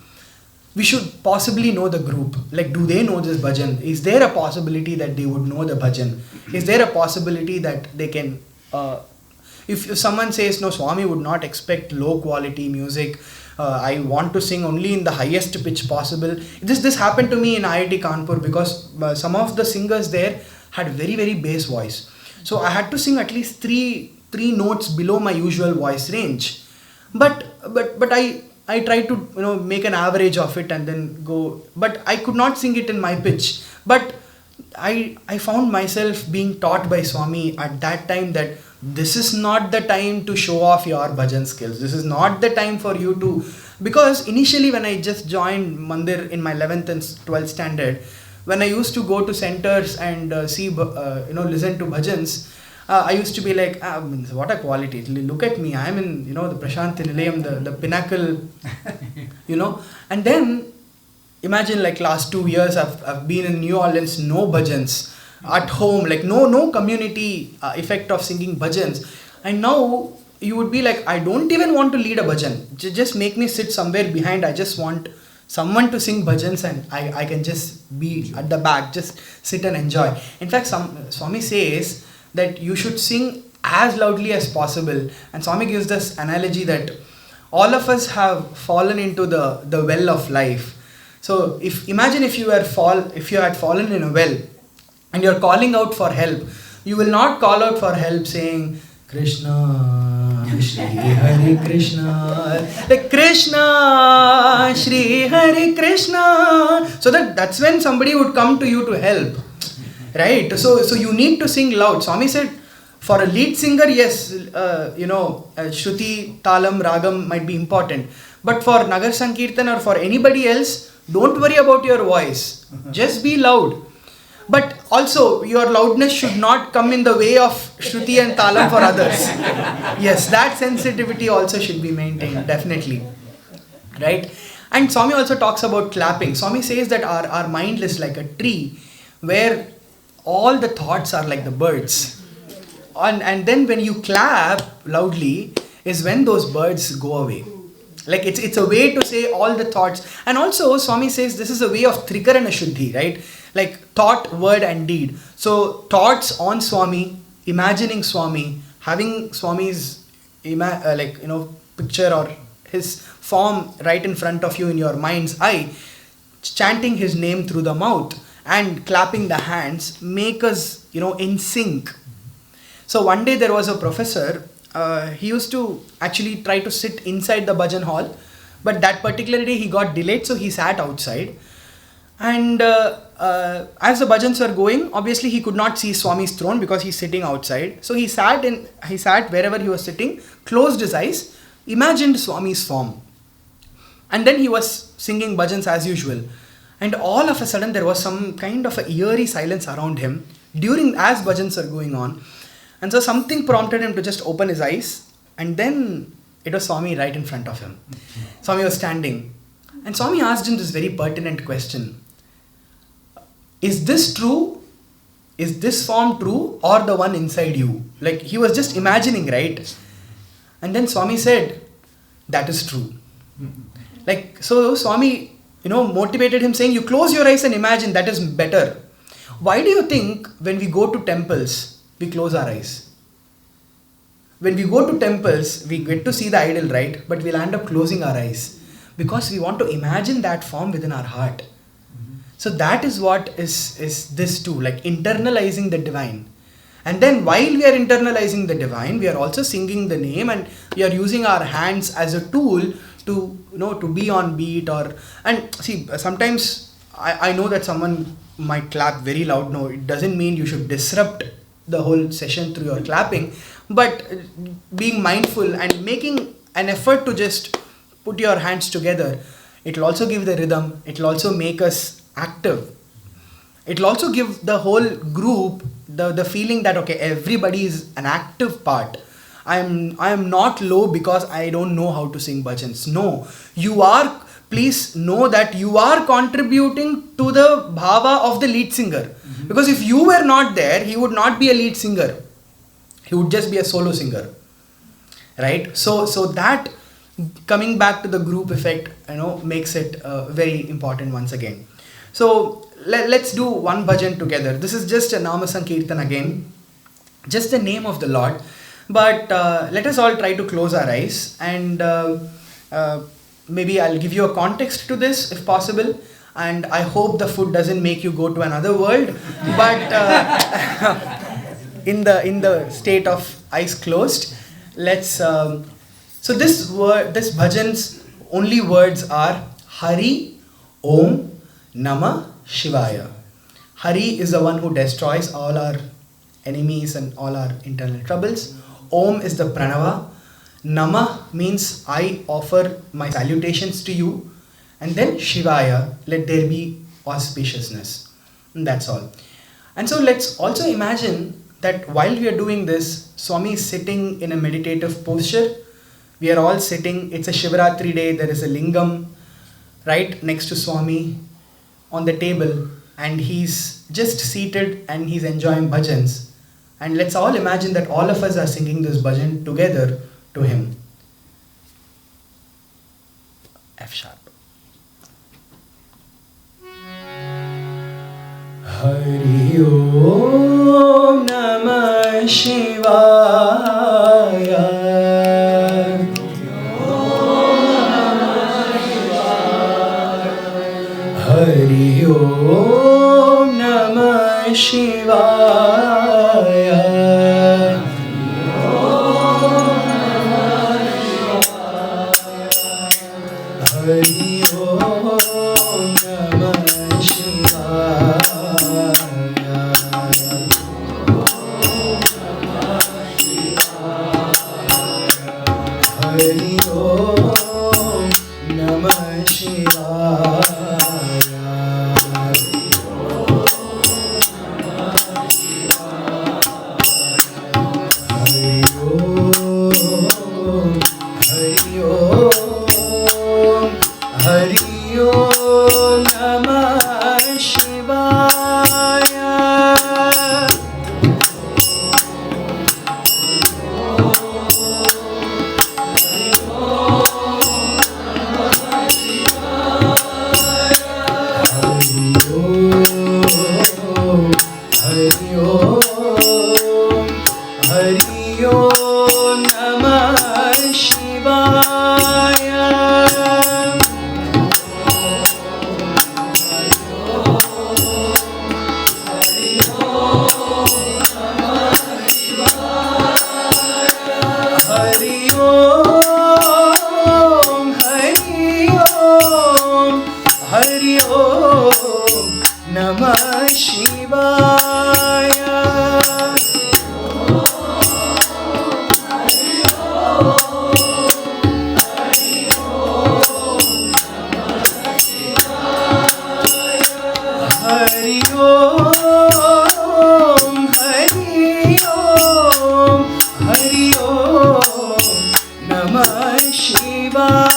we should possibly know the group. Like, do they know this bhajan? Is there a possibility that they would know the bhajan? Is there a possibility that they can... If someone says, no, Swami would not expect low quality music, I want to sing only in the highest pitch possible. This happened to me in IIT Kanpur, because some of the singers there had very, very bass voice. So I had to sing at least three notes below my usual voice range. But I tried to make an average of it and then go. But I could not sing it in my pitch. But I found myself being taught by Swami at that time that this is not the time to show off your bhajan skills. This is not the time for you to... Because initially when I just joined Mandir in my 11th and 12th standard, when I used to go to centers and listen to bhajans, I used to be like, what a quality. Look at me, I am in, the Prashanthi Nilayam, the pinnacle, And then imagine like last 2 years I've been in New Orleans, no bhajans at home, like no community effect of singing bhajans. And now you would be like, I don't even want to lead a bhajan. Just make me sit somewhere behind. I just want someone to sing bhajans and I can just be at the back, just sit and enjoy. In fact, Swami says that you should sing as loudly as possible. And Swami gives this analogy that all of us have fallen into the well of life. So imagine if you had fallen in a well and you're calling out for help. You will not call out for help saying, Krishna, Shri Hare Krishna, like Krishna, Shri Hare Krishna. So that's when somebody would come to you to help, right? So you need to sing loud. Swami said, for a lead singer, yes, Shruti, Talam, Ragam might be important. But for Nagar Sankirtan or for anybody else, don't worry about your voice. Just be loud. But also, your loudness should not come in the way of Shruti and Talam for others. Yes, that sensitivity also should be maintained, definitely. Right? And Swami also talks about clapping. Swami says that our mind is like a tree where all the thoughts are like the birds. And then when you clap loudly is when those birds go away. Like it's a way to say all the thoughts. And also Swami says this is a way of Trikarana Shuddhi, right? Like thought, word and deed. So thoughts on Swami, imagining Swami, having Swami's picture or his form right in front of you in your mind's eye, chanting his name through the mouth and clapping the hands make us, in sync. So one day there was a professor, he used to actually try to sit inside the bhajan hall, but that particular day he got delayed, so he sat outside. And as the bhajans were going, obviously he could not see Swami's throne because he's sitting outside. So he sat wherever he was sitting, closed his eyes, imagined Swami's form. And then he was singing bhajans as usual. And all of a sudden there was some kind of a eerie silence around him as bhajans were going on. And so something prompted him to just open his eyes, and then it was Swami right in front of him. Swami was standing. And Swami asked him this very pertinent question. Is this true? Is this form true or the one inside you? Like he was just imagining, right? And then Swami said, that is true. Like, so Swami, motivated him saying, you close your eyes and imagine, that is better. Why do you think when we go to temples, we close our eyes? When we go to temples, we get to see the idol, right? But we'll end up closing our eyes because we want to imagine that form within our heart. So that is what is this too, like internalizing the divine. And then while we are internalizing the divine, we are also singing the name and we are using our hands as a tool to be on beat and see, sometimes I know that someone might clap very loud. No, it doesn't mean you should disrupt the whole session through your clapping, but being mindful and making an effort to just put your hands together, it will also give the rhythm, it will also make us active. It will also give the whole group the feeling that okay, everybody is an active part. I am not low because I don't know how to sing bhajans. No, you are. Please know that you are contributing to the bhava of the lead singer. Because if you were not there, he would not be a lead singer. He would just be a solo singer. Right? So that coming back to the group effect, makes it very important once again. So let's do one bhajan together. This is just a Nama Sankirtan again. Just the name of the Lord. But let us all try to close our eyes and maybe I'll give you a context to this if possible, and I hope the food doesn't make you go to another world, but in the state of eyes closed, let's so this bhajan's only words are Hari, Om, Nama, Shivaya. Hari is the one who destroys all our enemies and all our internal troubles. Om is the Pranava. Nama means I offer my salutations to you. And then Shivaya, let there be auspiciousness. And that's all. And so let's also imagine that while we are doing this, Swami is sitting in a meditative posture. We are all sitting. It's a Shivaratri day. There is a lingam right next to Swami. on the table and he's just seated and he's enjoying bhajans. And let's all imagine that all of us are singing this bhajan together to him. F sharp. Hari Om Namah Shivaya. Hari Om Namah Shivaya. Hari Om Namah Shivaya. Hari Om Namah Shivaya. Hari Om, Hari Om, Hari Om Namah Shivaya.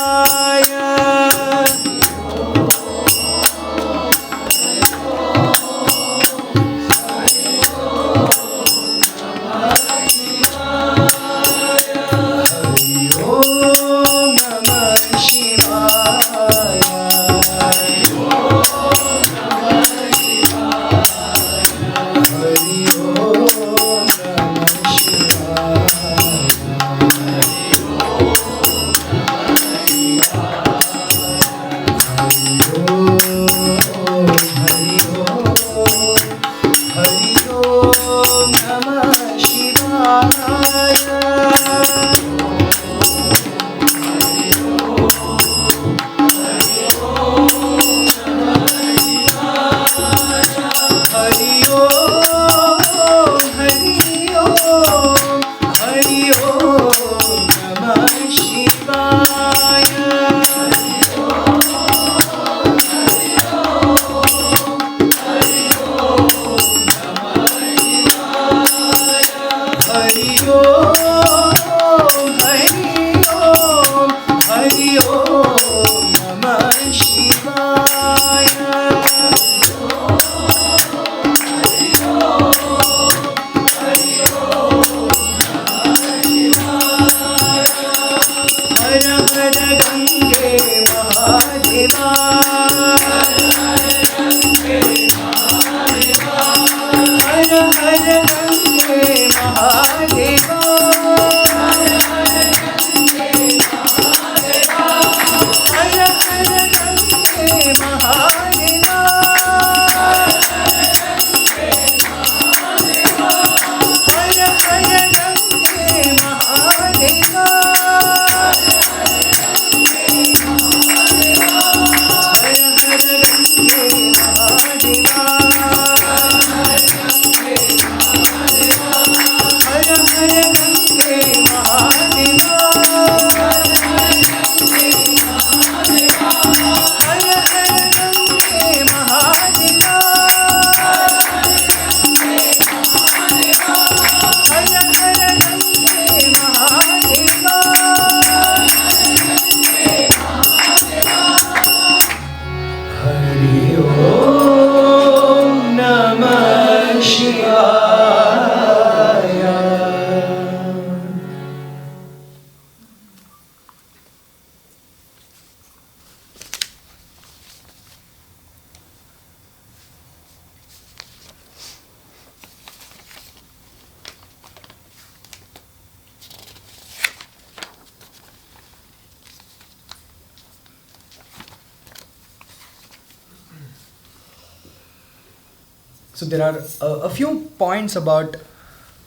So there are a few points about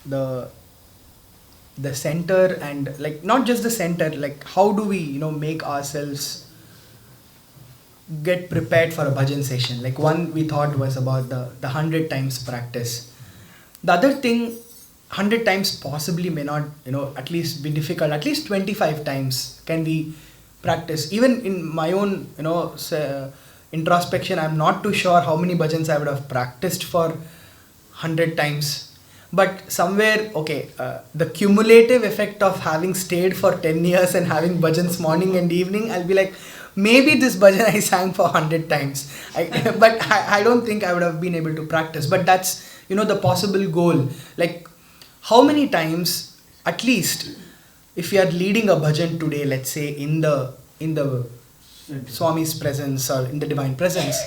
the center, and like not just the center, like how do we make ourselves get prepared for a bhajan session. Like one we thought was about the 100 times practice. The other thing, 100 times possibly may not at least be difficult. At least 25 times can be practiced. Even in my own introspection, I'm not too sure how many bhajans I would have practiced for 100 times. But somewhere, the cumulative effect of having stayed for 10 years and having bhajans morning and evening, I'll be like, maybe this bhajan I sang for 100 times. But I don't think I would have been able to practice. But that's, the possible goal. Like, how many times, at least, if you are leading a bhajan today, let's say in the Swami's presence or in the divine presence,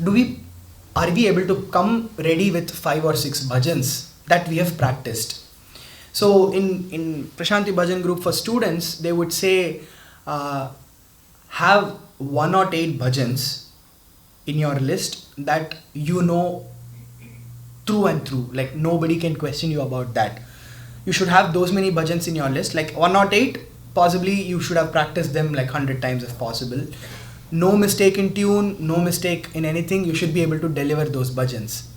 are we able to come ready with 5 or 6 bhajans that we have practiced? So in Prashanthi Bhajan Group for students, they would say, have 1 or 8 bhajans in your list that through and through, like nobody can question you about that. You should have those many bhajans in your list, like 1 or 8, possibly you should have practiced them like 100 times if possible. No mistake in tune, no mistake in anything, you should be able to deliver those bhajans.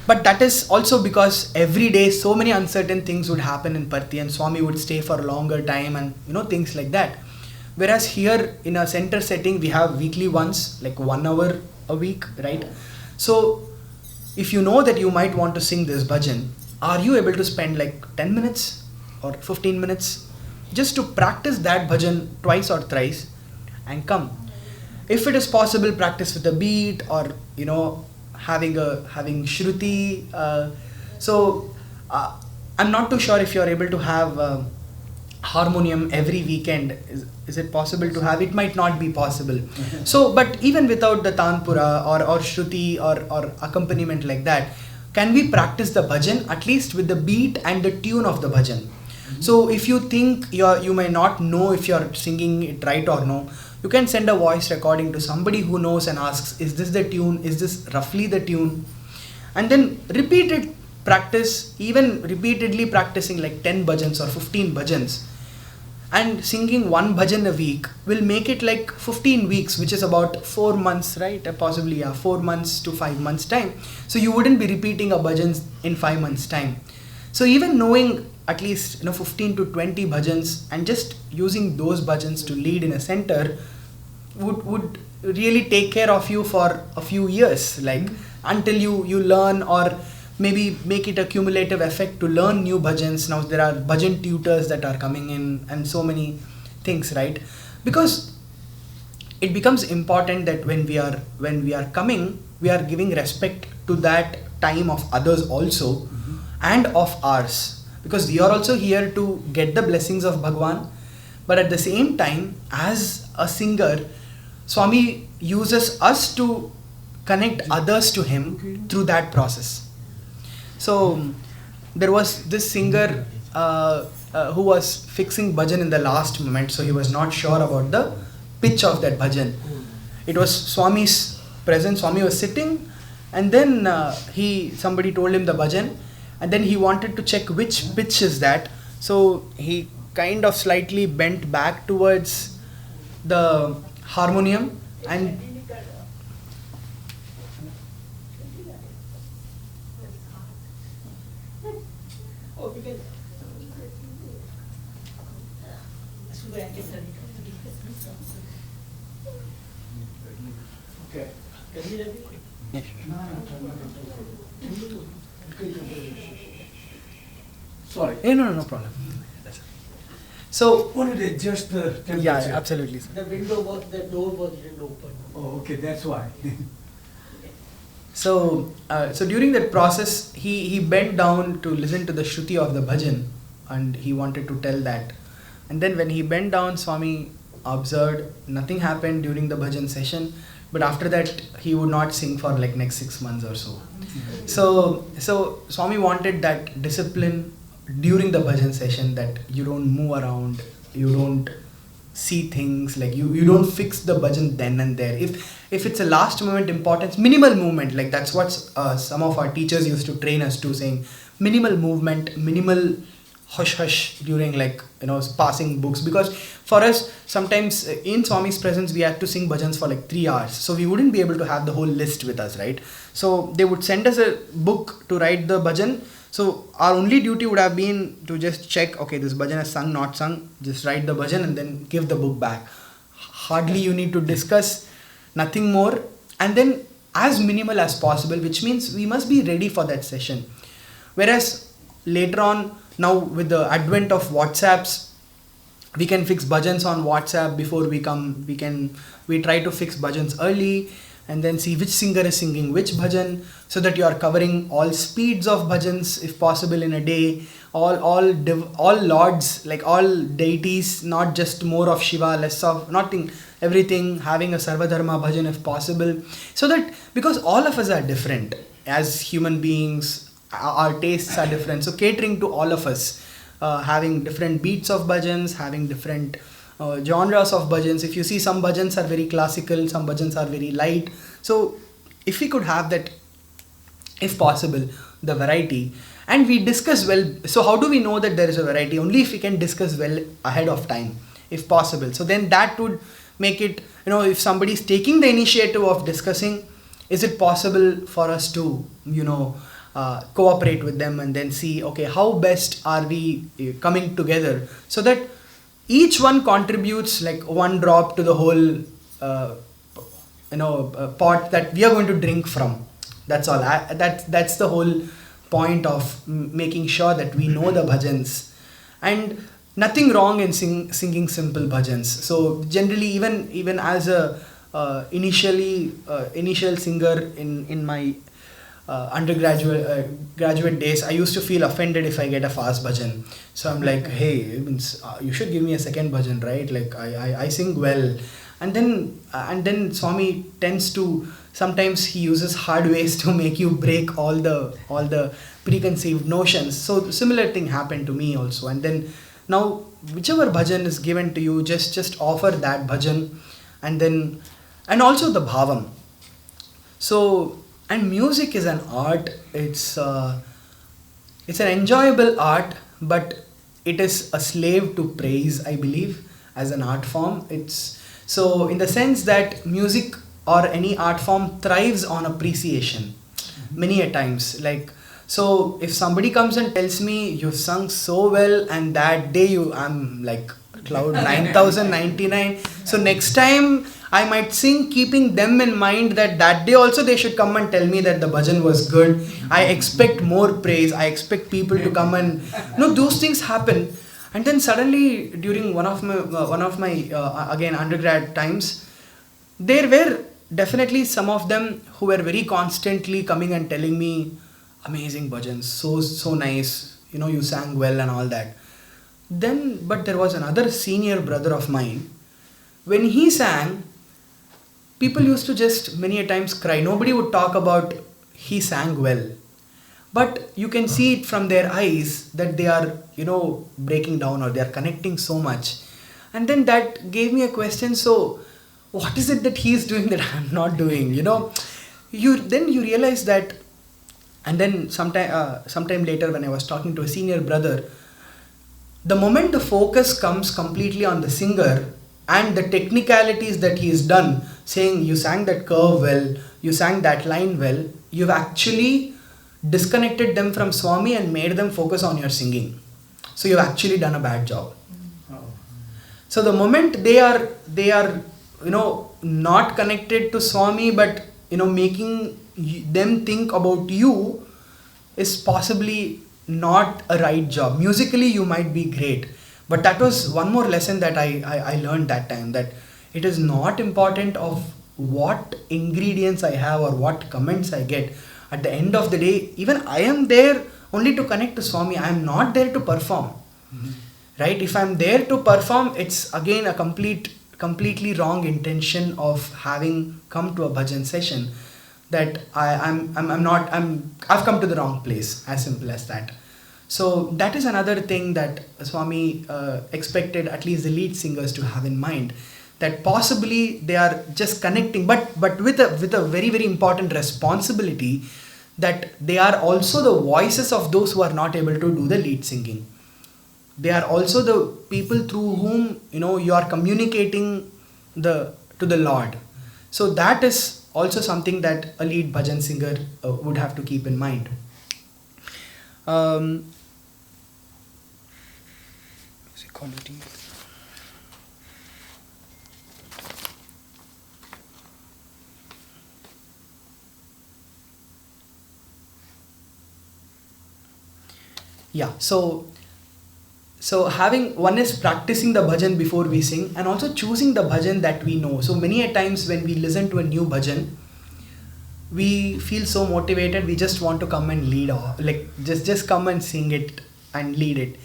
But that is also because every day so many uncertain things would happen in Parthi, and Swami would stay for a longer time and things like that. Whereas here in a center setting, we have weekly ones, like 1 hour a week, right? So if you know that you might want to sing this bhajan, are you able to spend like 10 minutes or 15 minutes just to practice that bhajan twice or thrice and come? If it is possible, practice with a beat or having shruti. I'm not too sure if you are able to have harmonium every weekend. Is it possible to have? It might not be possible. So, but even without the tanpura or shruti or accompaniment like that, can we practice the bhajan at least with the beat and the tune of the bhajan? So if you think you may not know if you're singing it right or no, you can send a voice recording to somebody who knows and asks, is this the tune? Is this roughly the tune? And then repeat it, practice, even repeatedly practicing like 10 bhajans or 15 bhajans. And singing 1 bhajan a week will make it like 15 weeks, which is about 4 months, right? Possibly 4 months to 5 months time. So you wouldn't be repeating a bhajan in 5 months time. So even knowing at least 15 to 20 bhajans and just using those bhajans to lead in a center would really take care of you for a few years, like until you learn, or maybe make it a cumulative effect to learn new bhajans. Now there are bhajan tutors that are coming in and so many things, right? Because it becomes important that when we are coming, we are giving respect to that time of others also and of ours, because we are also here to get the blessings of Bhagwan. But at the same time, as a singer, Swami uses us to connect others to him through that process. So there was this singer who was fixing bhajan in the last moment, so he was not sure about the pitch of that bhajan. It was Swami's presence. Swami was sitting, and then somebody told him the bhajan, and then he wanted to check which pitch is that. So he kind of slightly bent back towards the harmonium and Sorry. no problem. So wanted to adjust the temperature. yeah, absolutely, sir. The door wasn't open. Oh, okay, that's why. So during that process, he bent down to listen to the shruti of the bhajan, and he wanted to tell that. And then when he bent down, Swami observed nothing happened during the bhajan session, but after that he would not sing for like next 6 months or so. So Swami wanted that discipline during the bhajan session, that you don't move around, you don't see things, like you don't fix the bhajan then and there. If it's a last moment importance, minimal movement, like that's what some of our teachers used to train us to, saying minimal movement, minimal hush hush during, like, passing books, because for us sometimes in Swami's presence we had to sing bhajans for like 3 hours, so we wouldn't be able to have the whole list with us, right? So they would send us a book to write the bhajan. So our only duty would have been to just check, okay, this bhajan is sung, not sung, just write the bhajan and then give the book back. Hardly you need to discuss, nothing more, and then as minimal as possible, which means we must be ready for that session. Whereas later on, now with the advent of WhatsApps, we can fix bhajans on WhatsApp before we come. We try to fix bhajans early and then see which singer is singing which bhajan, so that you are covering all speeds of bhajans if possible in a day, all lords, like all deities, not just more of Shiva, less of nothing, everything, having a Sarvadharma bhajan if possible, so that, because all of us are different as human beings, our tastes are different, so catering to all of us, having different beats of bhajans, having different genres of bhajans. If you see, some bhajans are very classical, some bhajans are very light, so if we could have that, if possible, the variety, and we discuss well. So how do we know that there is a variety? Only if we can discuss well ahead of time, if possible. So then that would make it, if somebody is taking the initiative of discussing, is it possible for us to cooperate with them and then see, okay, how best are we coming together, so that each one contributes like one drop to the whole pot that we are going to drink from. That's all. That's the whole point of making sure that we know the bhajans, and nothing wrong in singing simple bhajans. So generally, even as a initial singer in my graduate days, I used to feel offended if I get a fast bhajan. So I'm like, hey, it means, you should give me a second bhajan, right? Like I sing well. And then Swami tends to, sometimes he uses hard ways to make you break all the preconceived notions. So similar thing happened to me also. And then now whichever bhajan is given to you, just offer that bhajan, and also the bhavam. So, and music is an art. It's an enjoyable art, but it is a slave to praise, I believe, as an art form. It's so in the sense that music or any art form thrives on appreciation many a times. Like, so if somebody comes and tells me you've sung so well and that day I'm like cloud 9099, so next time I might sing keeping them in mind, that day also they should come and tell me that the bhajan was good. I expect more praise. I expect people to come and, those things happen. And then suddenly during one of my again undergrad times, there were definitely some of them who were very constantly coming and telling me, amazing bhajans, so nice, you sang well and all that. Then, but there was another senior brother of mine. When he sang, people used to just many a times cry. Nobody would talk about he sang well. But you can see it from their eyes that they are, breaking down, or they are connecting so much. And then that gave me a question. So what is it that he is doing that I'm not doing? Then you realize that. And then sometime later, when I was talking to a senior brother, the moment the focus comes completely on the singer and the technicalities that he has done, saying you sang that curve well, you sang that line well, you've actually disconnected them from Swami and made them focus on your singing. So you've actually done a bad job. So the moment they are not connected to Swami, but making them think about you, is possibly not a right job. Musically you might be great, but that was one more lesson that I learned that time, that it is not important of what ingredients I have or what comments I get. At the end of the day, even I am there only to connect to Swami. I am not there to perform. Right? If I am there to perform, it's again a completely wrong intention of having come to a bhajan session, that I've come to the wrong place, as simple as that. So that is another thing that Swami expected at least the lead singers to have in mind, that possibly they are just connecting, but with a very, very important responsibility, that they are also the voices of those who are not able to do the lead singing. They are also the people through whom you are communicating to the Lord. So that is also something that a lead bhajan singer would have to keep in mind. Music quality. Yeah, so having, one is practicing the bhajan before we sing, and also choosing the bhajan that we know. So many a times when we listen to a new bhajan, we feel so motivated, we just want to come and lead, or like just come and sing it and lead it.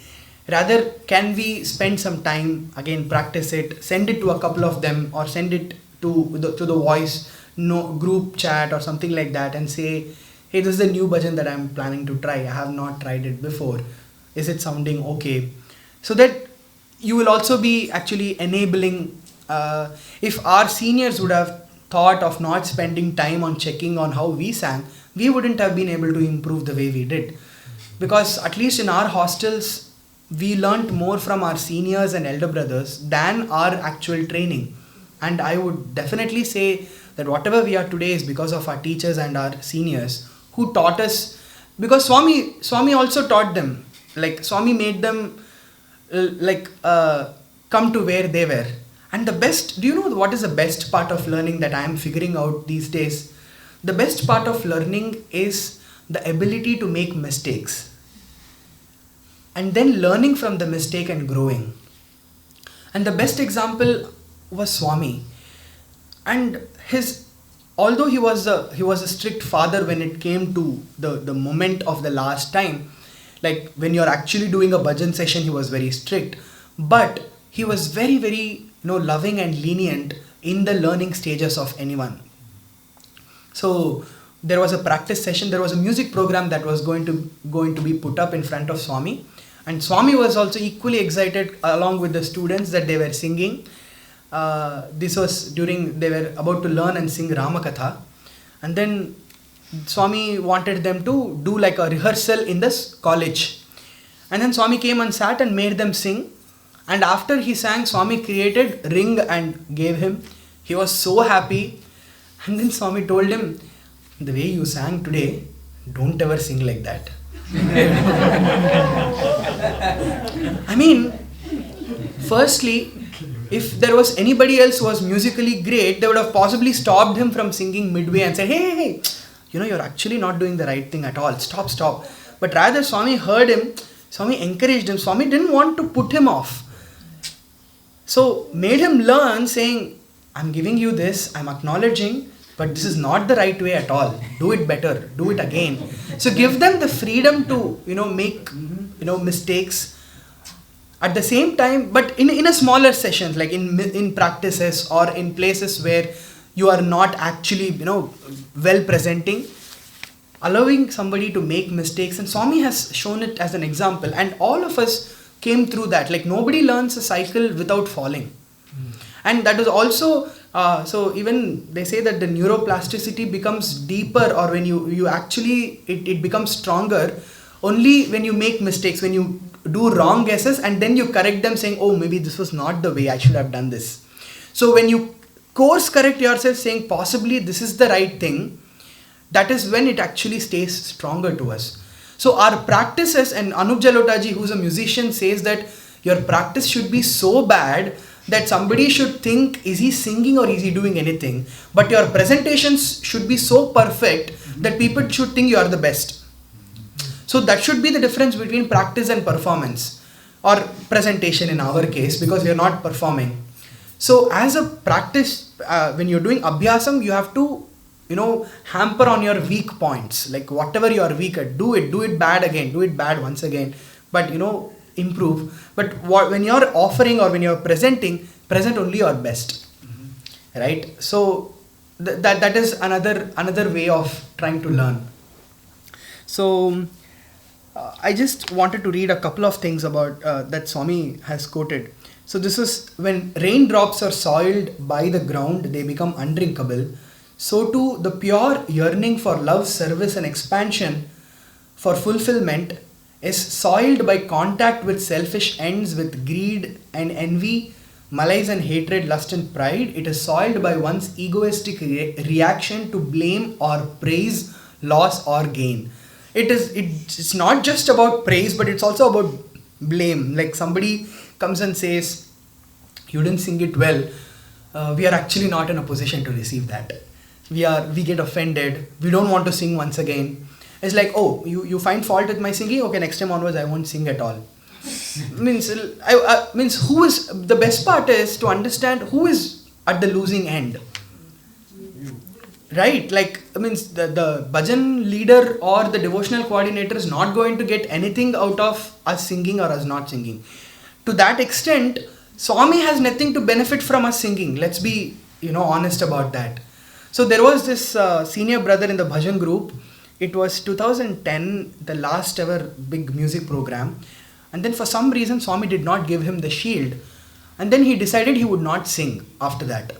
Rather, can we spend some time, again practice it, send it to a couple of them, or send it to the voice group chat or something like that, and say, hey, this is the new bhajan that I'm planning to try. I have not tried it before. Is it sounding okay? So that you will also be actually enabling, if our seniors would have thought of not spending time on checking on how we sang, we wouldn't have been able to improve the way we did. Because at least in our hostels, we learnt more from our seniors and elder brothers than our actual training. And I would definitely say that whatever we are today is because of our teachers and our seniors who taught us. Because Swami also taught them. Like Swami made them come to where they were. And the best, do you know what is the best part of learning that I am figuring out these days? The best part of learning is the ability to make mistakes. And then learning from the mistake and growing. And the best example was Swami. And although he was a strict father when it came to the moment of the last time, like when you're actually doing a bhajan session, he was very strict. But he was very, very loving and lenient in the learning stages of anyone. So there was a practice session, there was a music program that was going to be put up in front of Swami. And Swami was also equally excited along with the students that they were singing. This was during they were about to learn and sing Harikatha. And then Swami wanted them to do like a rehearsal in this college. And then Swami came and sat and made them sing. And after he sang, Swami created ring and gave him. He was so happy. And then Swami told him, the way you sang today, don't ever sing like that. I mean, firstly, if there was anybody else who was musically great, they would have possibly stopped him from singing midway and said, hey, you're actually not doing the right thing at all. Stop. But rather, Swami heard him, Swami encouraged him, Swami didn't want to put him off. So, made him learn, saying, I'm giving you this, I'm acknowledging, but this is not the right way at all. Do it better, do it again. So, give them the freedom to, make, mistakes. At the same time, but in a smaller sessions, like in practices or in places where you are not actually, well presenting, allowing somebody to make mistakes. And Swami has shown it as an example. And all of us came through that. Like nobody learns a cycle without falling. And that is also, so even they say that the neuroplasticity becomes deeper, or when you actually, it becomes stronger only when you make mistakes, when you do wrong guesses and then you correct them saying, oh, maybe this was not the way, I should have done this. So when you course correct yourself saying possibly this is the right thing, that is when it actually stays stronger to us. So our practices, and Anup Jalotaji, who's a musician, says that your practice should be so bad that somebody should think, is he singing or is he doing anything? But your presentations should be so perfect that people should think you are the best. So that should be the difference between practice and performance, or presentation in our case, because we are not performing. So as a practice, when you're doing abhyasam, you have to, hamper on your weak points. Like whatever you are weak at, do it bad again, do it bad once again, but improve. But when you're offering or when you're presenting, present only your best, right? So that is another way of trying to learn. So I just wanted to read a couple of things about that Swami has quoted. So this is when raindrops are soiled by the ground, they become undrinkable. So too the pure yearning for love, service and expansion for fulfillment is soiled by contact with selfish ends, with greed and envy, malice and hatred, lust and pride. It is soiled by one's egoistic reaction to blame or praise, loss or gain. It's not just about praise, but it's also about blame. Like somebody comes and says, you didn't sing it well. We are actually not in a position to receive that. We get offended. We don't want to sing once again. It's like, oh, you find fault with my singing? Okay, next time onwards I won't sing at all. means who is, the best part is to understand who is at the losing end. Right? Like, the bhajan leader or the devotional coordinator is not going to get anything out of us singing or us not singing. To that extent, Swami has nothing to benefit from us singing. Let's be, honest about that. So there was this senior brother in the bhajan group. It was 2010, the last ever big music program. And then for some reason, Swami did not give him the shield. And then he decided he would not sing after that.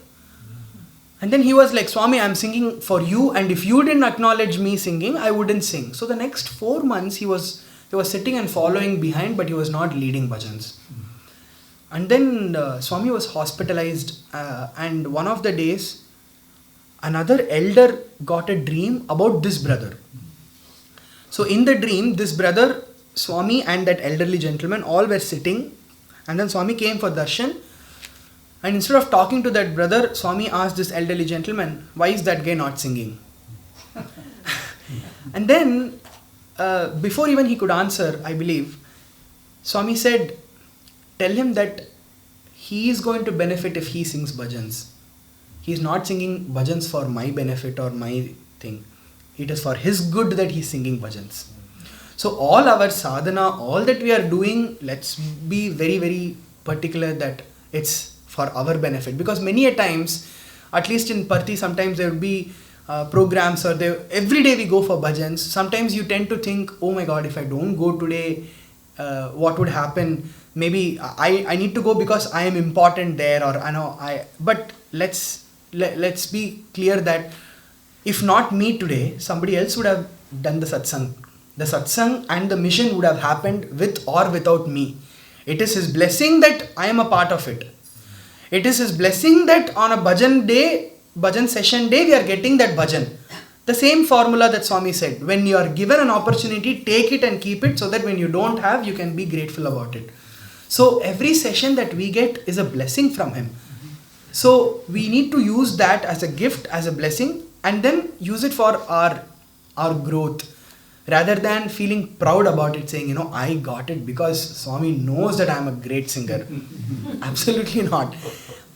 And then he was like, Swami, I'm singing for you, and if you didn't acknowledge me singing, I wouldn't sing. So the next 4 months he was sitting and following behind, but he was not leading bhajans. And then Swami was hospitalized, and one of the days, another elder got a dream about this brother. So in the dream, this brother, Swami and that elderly gentleman all were sitting, and then Swami came for darshan. And instead of talking to that brother, Swami asked this elderly gentleman, why is that guy not singing? And then, before even he could answer, I believe, Swami said, tell him that he is going to benefit if he sings bhajans. He is not singing bhajans for my benefit or my thing. It is for his good that he is singing bhajans. So all our sadhana, all that we are doing, let's be very, very particular that it's for our benefit, because many a times, at least in Parthi, sometimes there will be programs, or every day we go for bhajans. Sometimes you tend to think, oh my God, if I don't go today, what would happen? Maybe I need to go because I am important there, or but let's be clear that if not me today, somebody else would have done the satsang. The satsang and the mission would have happened with or without me. It is his blessing that I am a part of it. It is his blessing that on a bhajan session day, we are getting that bhajan. The same formula that Swami said, when you are given an opportunity, take it and keep it, so that when you don't have, you can be grateful about it. So every session that we get is a blessing from him. So we need to use that as a gift, as a blessing, and then use it for our growth, rather than feeling proud about it, saying, I got it because Swami knows that I am a great singer. Absolutely not.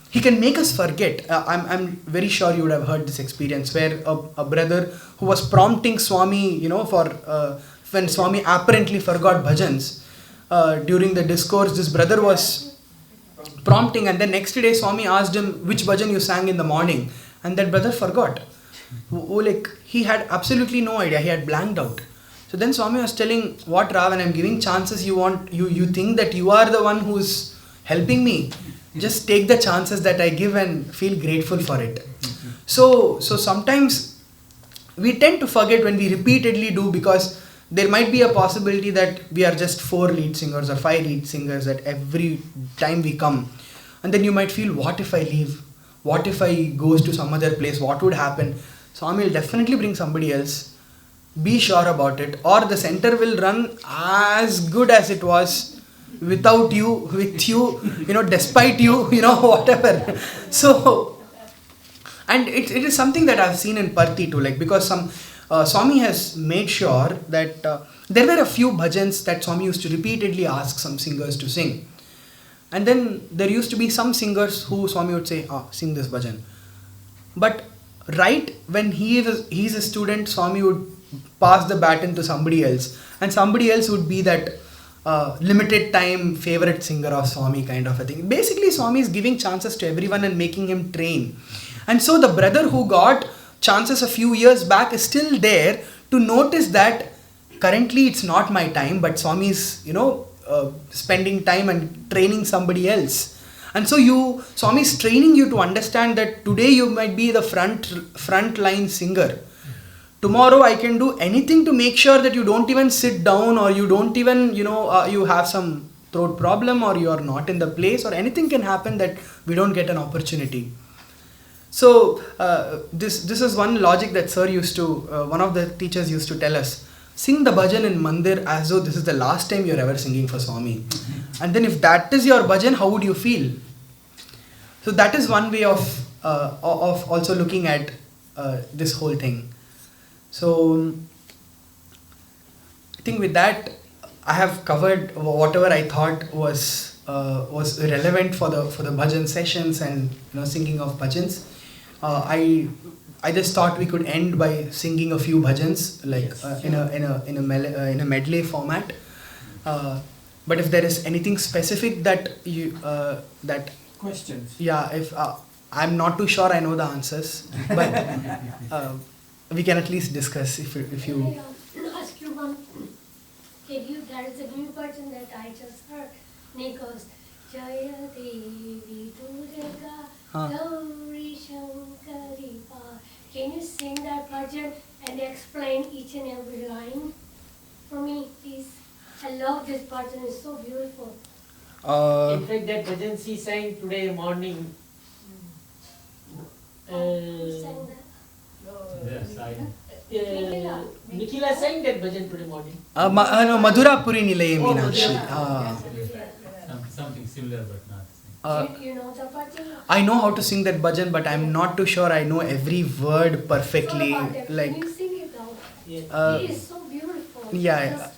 He can make us forget. I'm very sure you would have heard this experience where a brother who was prompting Swami, for when Swami apparently forgot bhajans, during the discourse, this brother was prompting, and then next day Swami asked him which bhajan you sang in the morning, and that brother forgot. He had absolutely no idea. He had blanked out. So then Swami was telling, what Ra, when I'm giving chances, you think that you are the one who's helping me. Just take the chances that I give and feel grateful for it. So sometimes we tend to forget when we repeatedly do, because there might be a possibility that we are just 4 lead singers or 5 lead singers at every time we come. And then you might feel, what if I leave? What if I goes to some other place? What would happen? Swami will definitely bring somebody else. Be sure about it, or the center will run as good as it was without you, with you, despite you, whatever. So, and it is something that I've seen in Parthi too, because Swami has made sure that there were a few bhajans that Swami used to repeatedly ask some singers to sing. And then there used to be some singers who Swami would say, sing this bhajan. But right when he's a student, Swami would pass the baton to somebody else, and somebody else would be that limited time favorite singer of Swami kind of a thing. Basically, Swami is giving chances to everyone and making him train. And so the brother who got chances a few years back is still there to notice that currently it's not my time, but Swami is, spending time and training somebody else. And so Swami is training you to understand that today you might be the front line singer. Tomorrow I can do anything to make sure that you don't even sit down, or you don't even, you have some throat problem, or you are not in the place, or anything can happen that we don't get an opportunity. So this is one logic that sir used to, one of the teachers used to tell us. Sing the bhajan in mandir as though this is the last time you're ever singing for Swami. And then if that is your bhajan, how would you feel? So that is one way of also looking at this whole thing. So I think with that I have covered whatever I thought was relevant for the bhajan sessions and singing of bhajans. I just thought we could end by singing a few bhajans, like in a medley format. But if there is anything specific that you Questions? yeah, if I'm not too sure I know the answers, but we can at least discuss if you. Can I ask you one? There is a new version that I just heard. And it goes, Jaya Devi Durga Gauri Shankari Pa. Can you sing that bhajan and explain each and every line for me, please? I love this bhajan, it's so beautiful. In fact, that bhajan she sang today morning. Who sang that? Nikhila sang that bhajan today morning. Madhurapuri Nilaye Oh, Meenakshi. Something similar but not the same. You know the bhajan? I know how to sing that bhajan, but I'm not too sure I know every word perfectly. Can you sing it though? Yeah. It is so beautiful. Yeah. Just-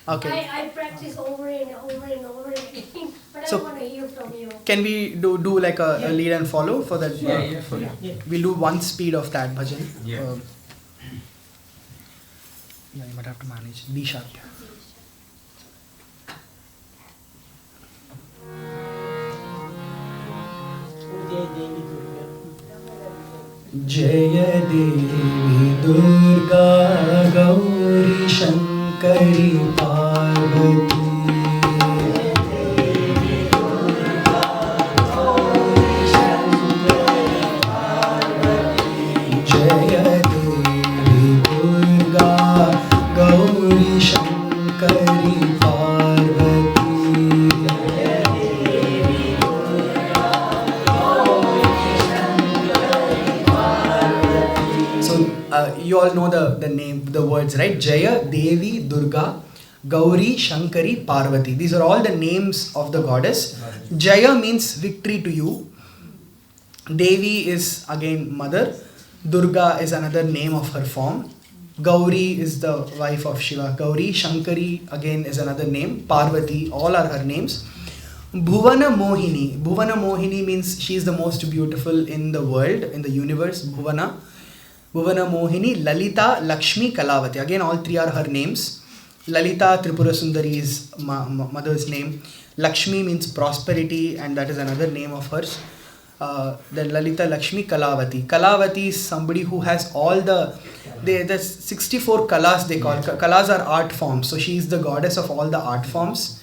Okay. I practice over and over and over again, but So- I want to hear from you. Can we do like a lead and follow for that? Yeah. We'll do one speed of that bhajan. Yeah. Yeah, you might have to manage. D sharp. Jaya Devi Durga. Jaya Devi Durga Gauri Shankari Parvati. Jaya Devi Durga Gauri Shankari Parvati. So you all know the words, right? Jaya Devi Durga Gauri Shankari Parvati. These are all the names of the goddess. Jaya means victory to you. Devi is again mother. Durga is another name of her form. Gauri is the wife of Shiva. Gauri, Shankari again is another name. Parvati, all are her names. Bhuvana Mohini. Bhuvana Mohini means she is the most beautiful in the world, in the universe. Bhuvana. Bhuvana Mohini. Lalita, Lakshmi, Kalavati. Again, all three are her names. Lalita Tripura Sundari is mother's name. Lakshmi means prosperity, and that is another name of hers. Then Lalita, Lakshmi, Kalavati. Kalavati is somebody who has all the 64 kalas they call. Kalas are art forms. So she is the goddess of all the art forms.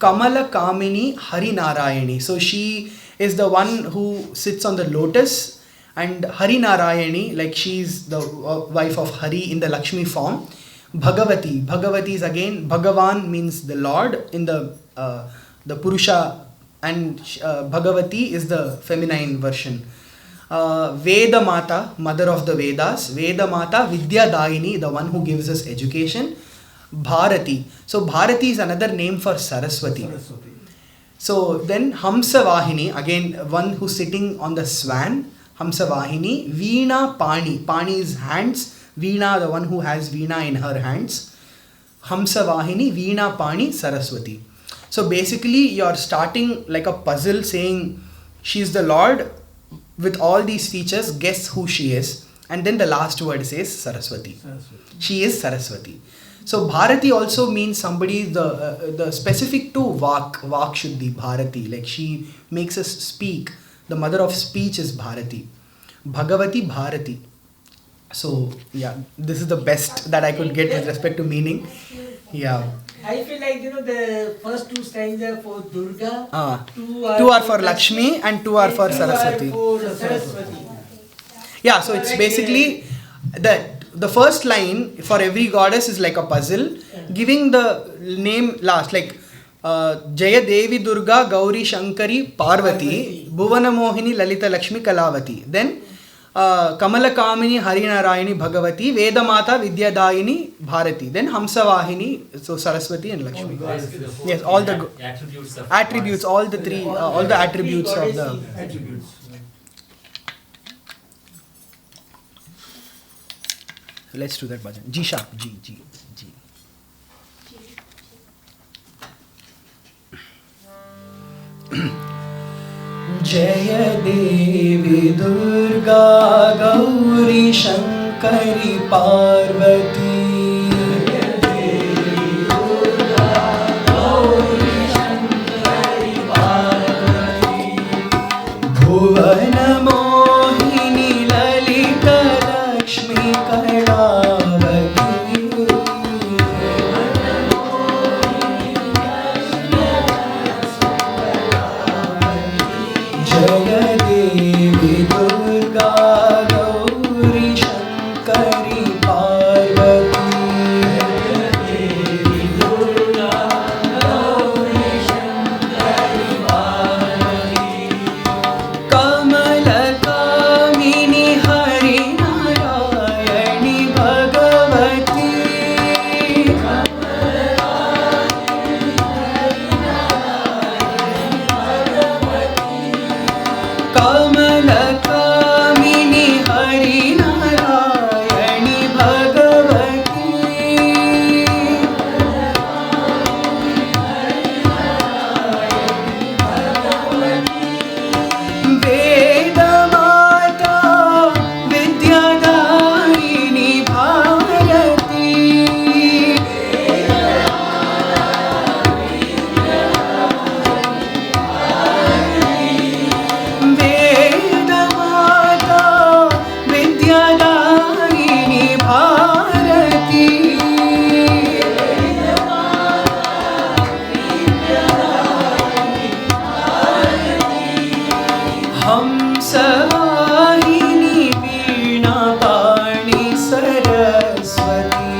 Kamala Kamini Hari Narayani. So she is the one who sits on the lotus, and Hari Narayani, like she is the wife of Hari in the Lakshmi form. Bhagavati. Bhagavati is again, Bhagavan means the Lord in the Purusha, and Bhagavati is the feminine version. Veda Mata, mother of the Vedas. Veda Mata, Vidya Daini, the one who gives us education. Bharati. So Bharati is another name for Saraswati. Saraswati. So then Hamsa Vahini, again one who's sitting on the swan. Hamsa Vahini. Veena Pani. Pani is hands. Veena, the one who has Veena in her hands. Hamsa Vahini, Veena Pani, Saraswati. So basically you're starting like a puzzle saying she's the Lord with all these features, guess who she is. And then the last word says Saraswati. She is Saraswati. So Bharati also means somebody, the specific to Vak Shuddhi, Bharati. Like she makes us speak. The mother of speech is Bharati. Bhagavati Bharati. So yeah, this is the best that I could get with respect to meaning. Yeah. I feel like the first two stanzas for Durga, Two are for Lakshmi and two are for Saraswati. Yeah, so it's basically the first line for every goddess is like a puzzle, giving the name last, like Jaya Devi Durga Gauri Shankari Parvati Bhuvana Mohini Lalita Lakshmi Kalavati. Then Kamala Kamini Harinarayani Bhagavati Vedamata Vidyadayini Bharati. Then Hamsavahini, so Saraswati and Lakshmi. Yes, all the attributes, all the three, all the attributes of the attributes. Let's do that bhajan. G sharp, G. Jaya Devi Durga Gauri Shankari Parvati Bhuvana Mohini Lalita Lakshmi Kalavati Jaya Devi Durga Gauri Shankari Parvati Kamala Kamini Harinarayani Bhagavati Kamala Kamini Harinarayani Bhagavati Vedamata Vidyadayini Bharati Vedamata Vidyadayini Bharati Hamsavahini Veena Pani Saraswati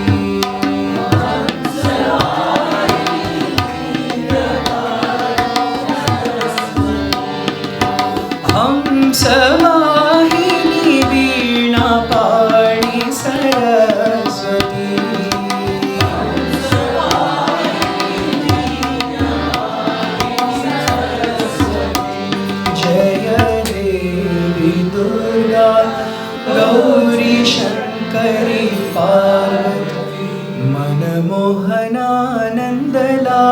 Hamsavahini Veena Pani Saraswati Jaya Devi Durga Gauri Shankari Parvati Manamohana Nandala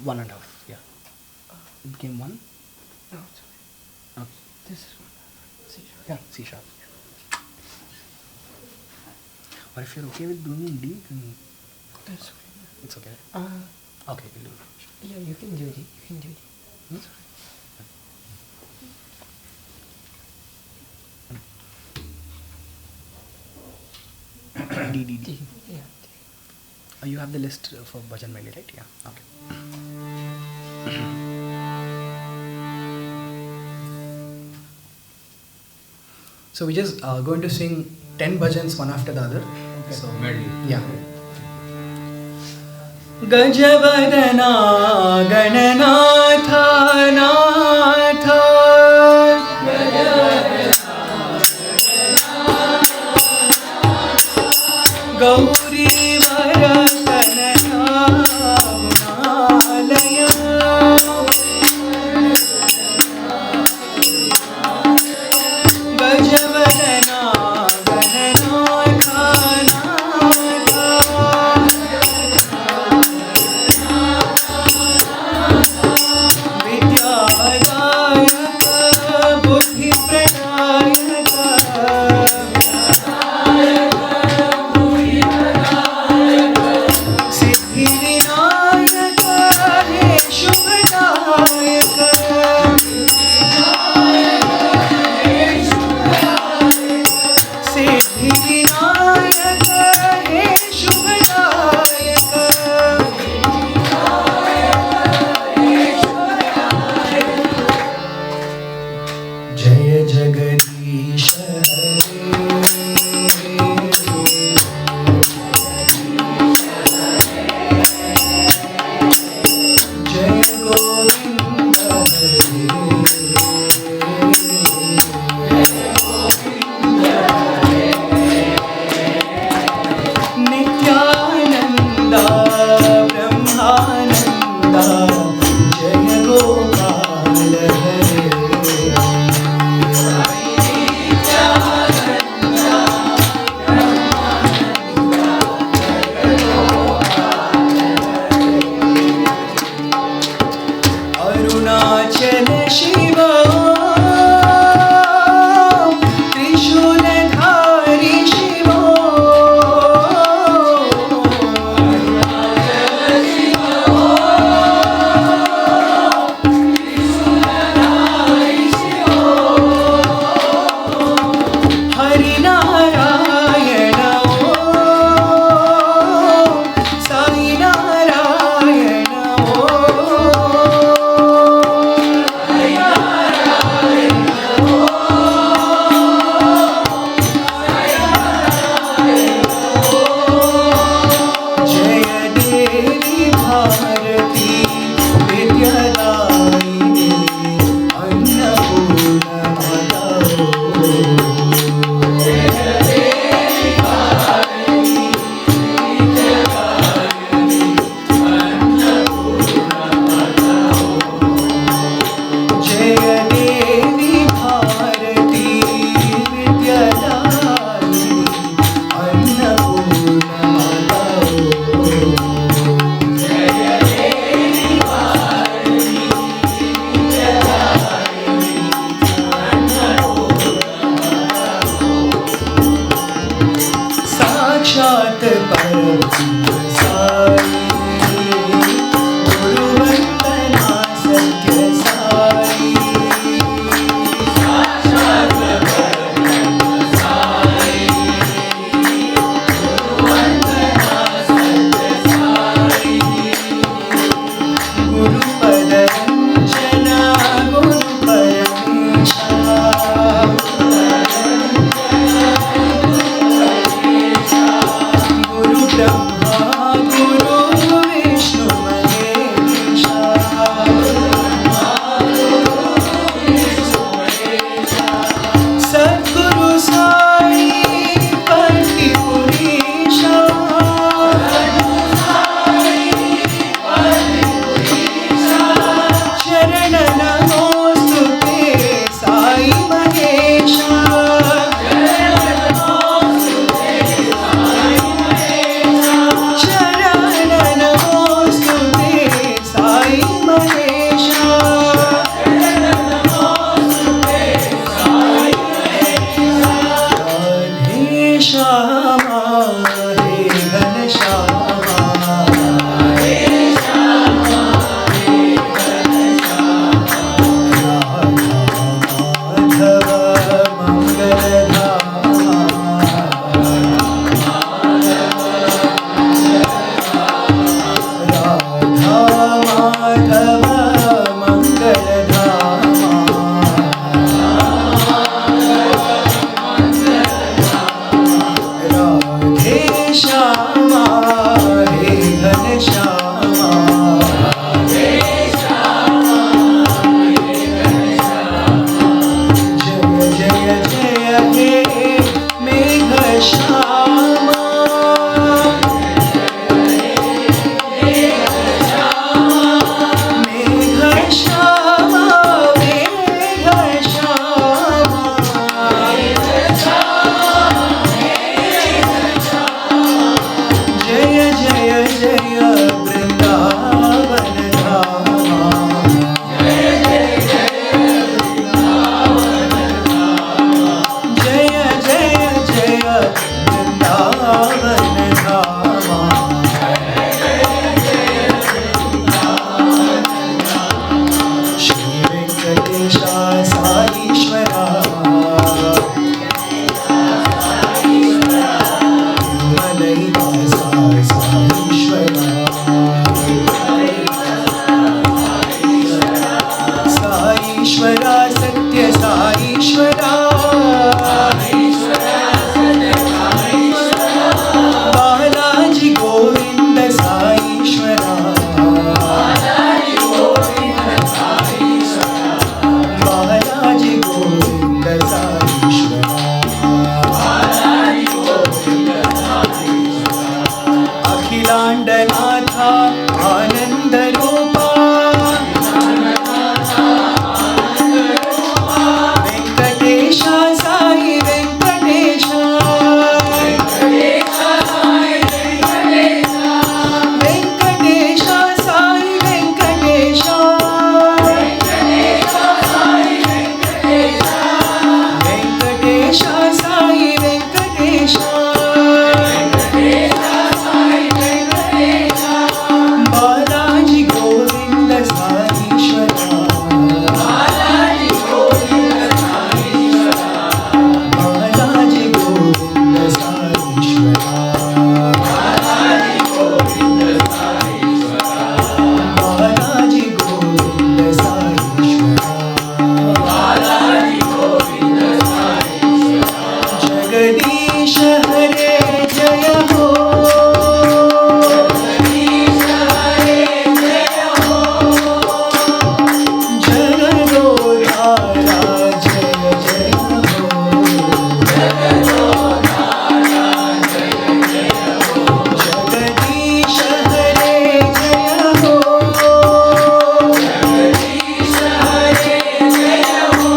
1.5. Yeah. It became 1. No, it's okay. Okay. This is one. C sharp. Yeah, C sharp. Or if you're okay with doing D, then That's okay. it's okay. Okay, we'll do it. Yeah, you can do D. You can do D. That's okay. D, D, D. D. Yeah. D. You have the list for Bhajan Meli, right? Yeah. Okay. So we just going to sing 10 bhajans one after the other. Okay. So Medley. yeah. Gajavadana Gananatha Natha Gauri Varakanana Gunalaya Gajavadana Gananatha Natha अखंडनाथा आनंद रूपा वेंकटेश साई वेंकटेश वेंकटेश साई वेंकटेश वेंकटेश साई वेंकटेश वेंकटेश साई वेंकटेश बालाजी गोविंद साईश्वरा बालाजी गोविंद साईश्वरा बालाजी गोविंद साईश्वरा बालाजी गोविंद साईश्वरा बालाजी गोविंद साईश्वरा बालाजी गोविंद साईश्वरा जगदीश हरे जय हो जगदीश हरे जय हो जगदोधारा जय जय हो जगदोधारा जय जय हो जगदीश हरे जय हो जगदीश हरे जय हो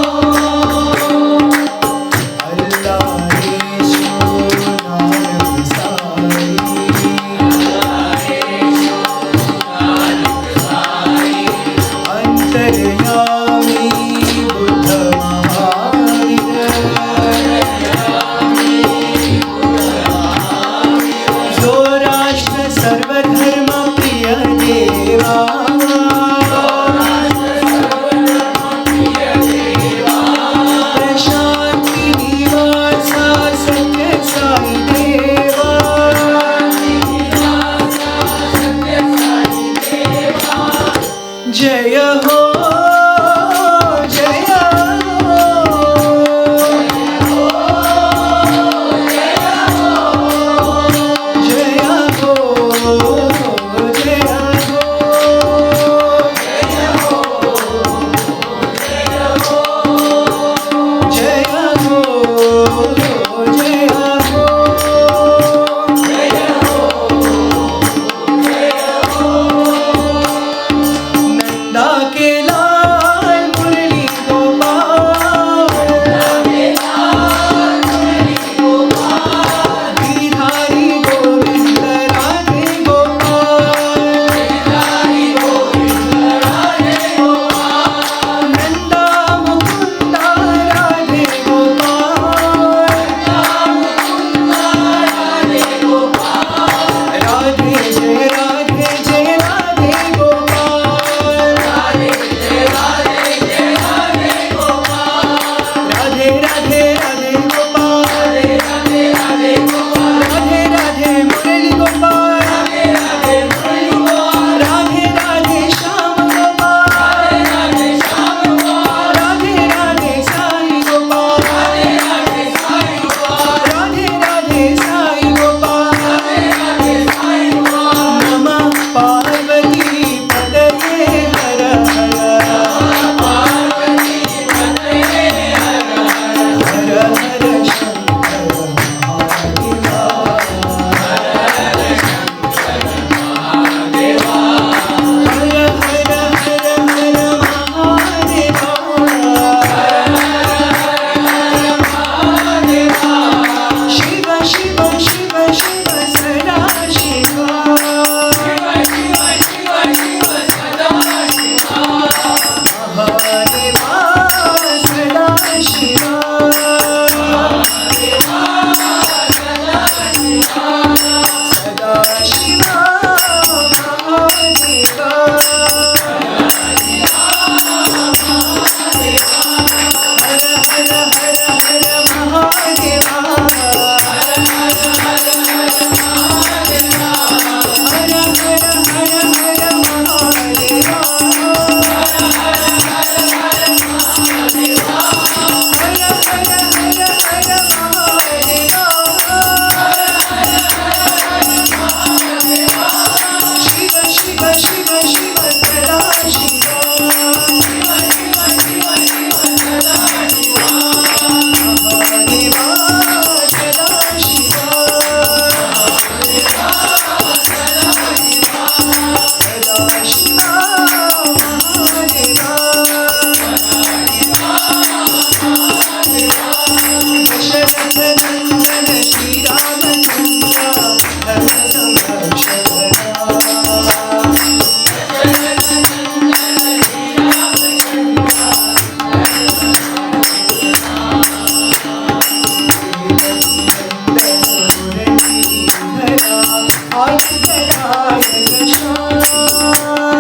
अल्लाह येशु नानक साई अल्लाह येशु नानक साई अंतर्यामी बुद्ध महावीर सौराष्ट्र सर्वधर्म प्रिय देवा प्रशांति निवासा सत्य साई देवा जय हो जय हो जय हो जय नंदा के नारायण श्याम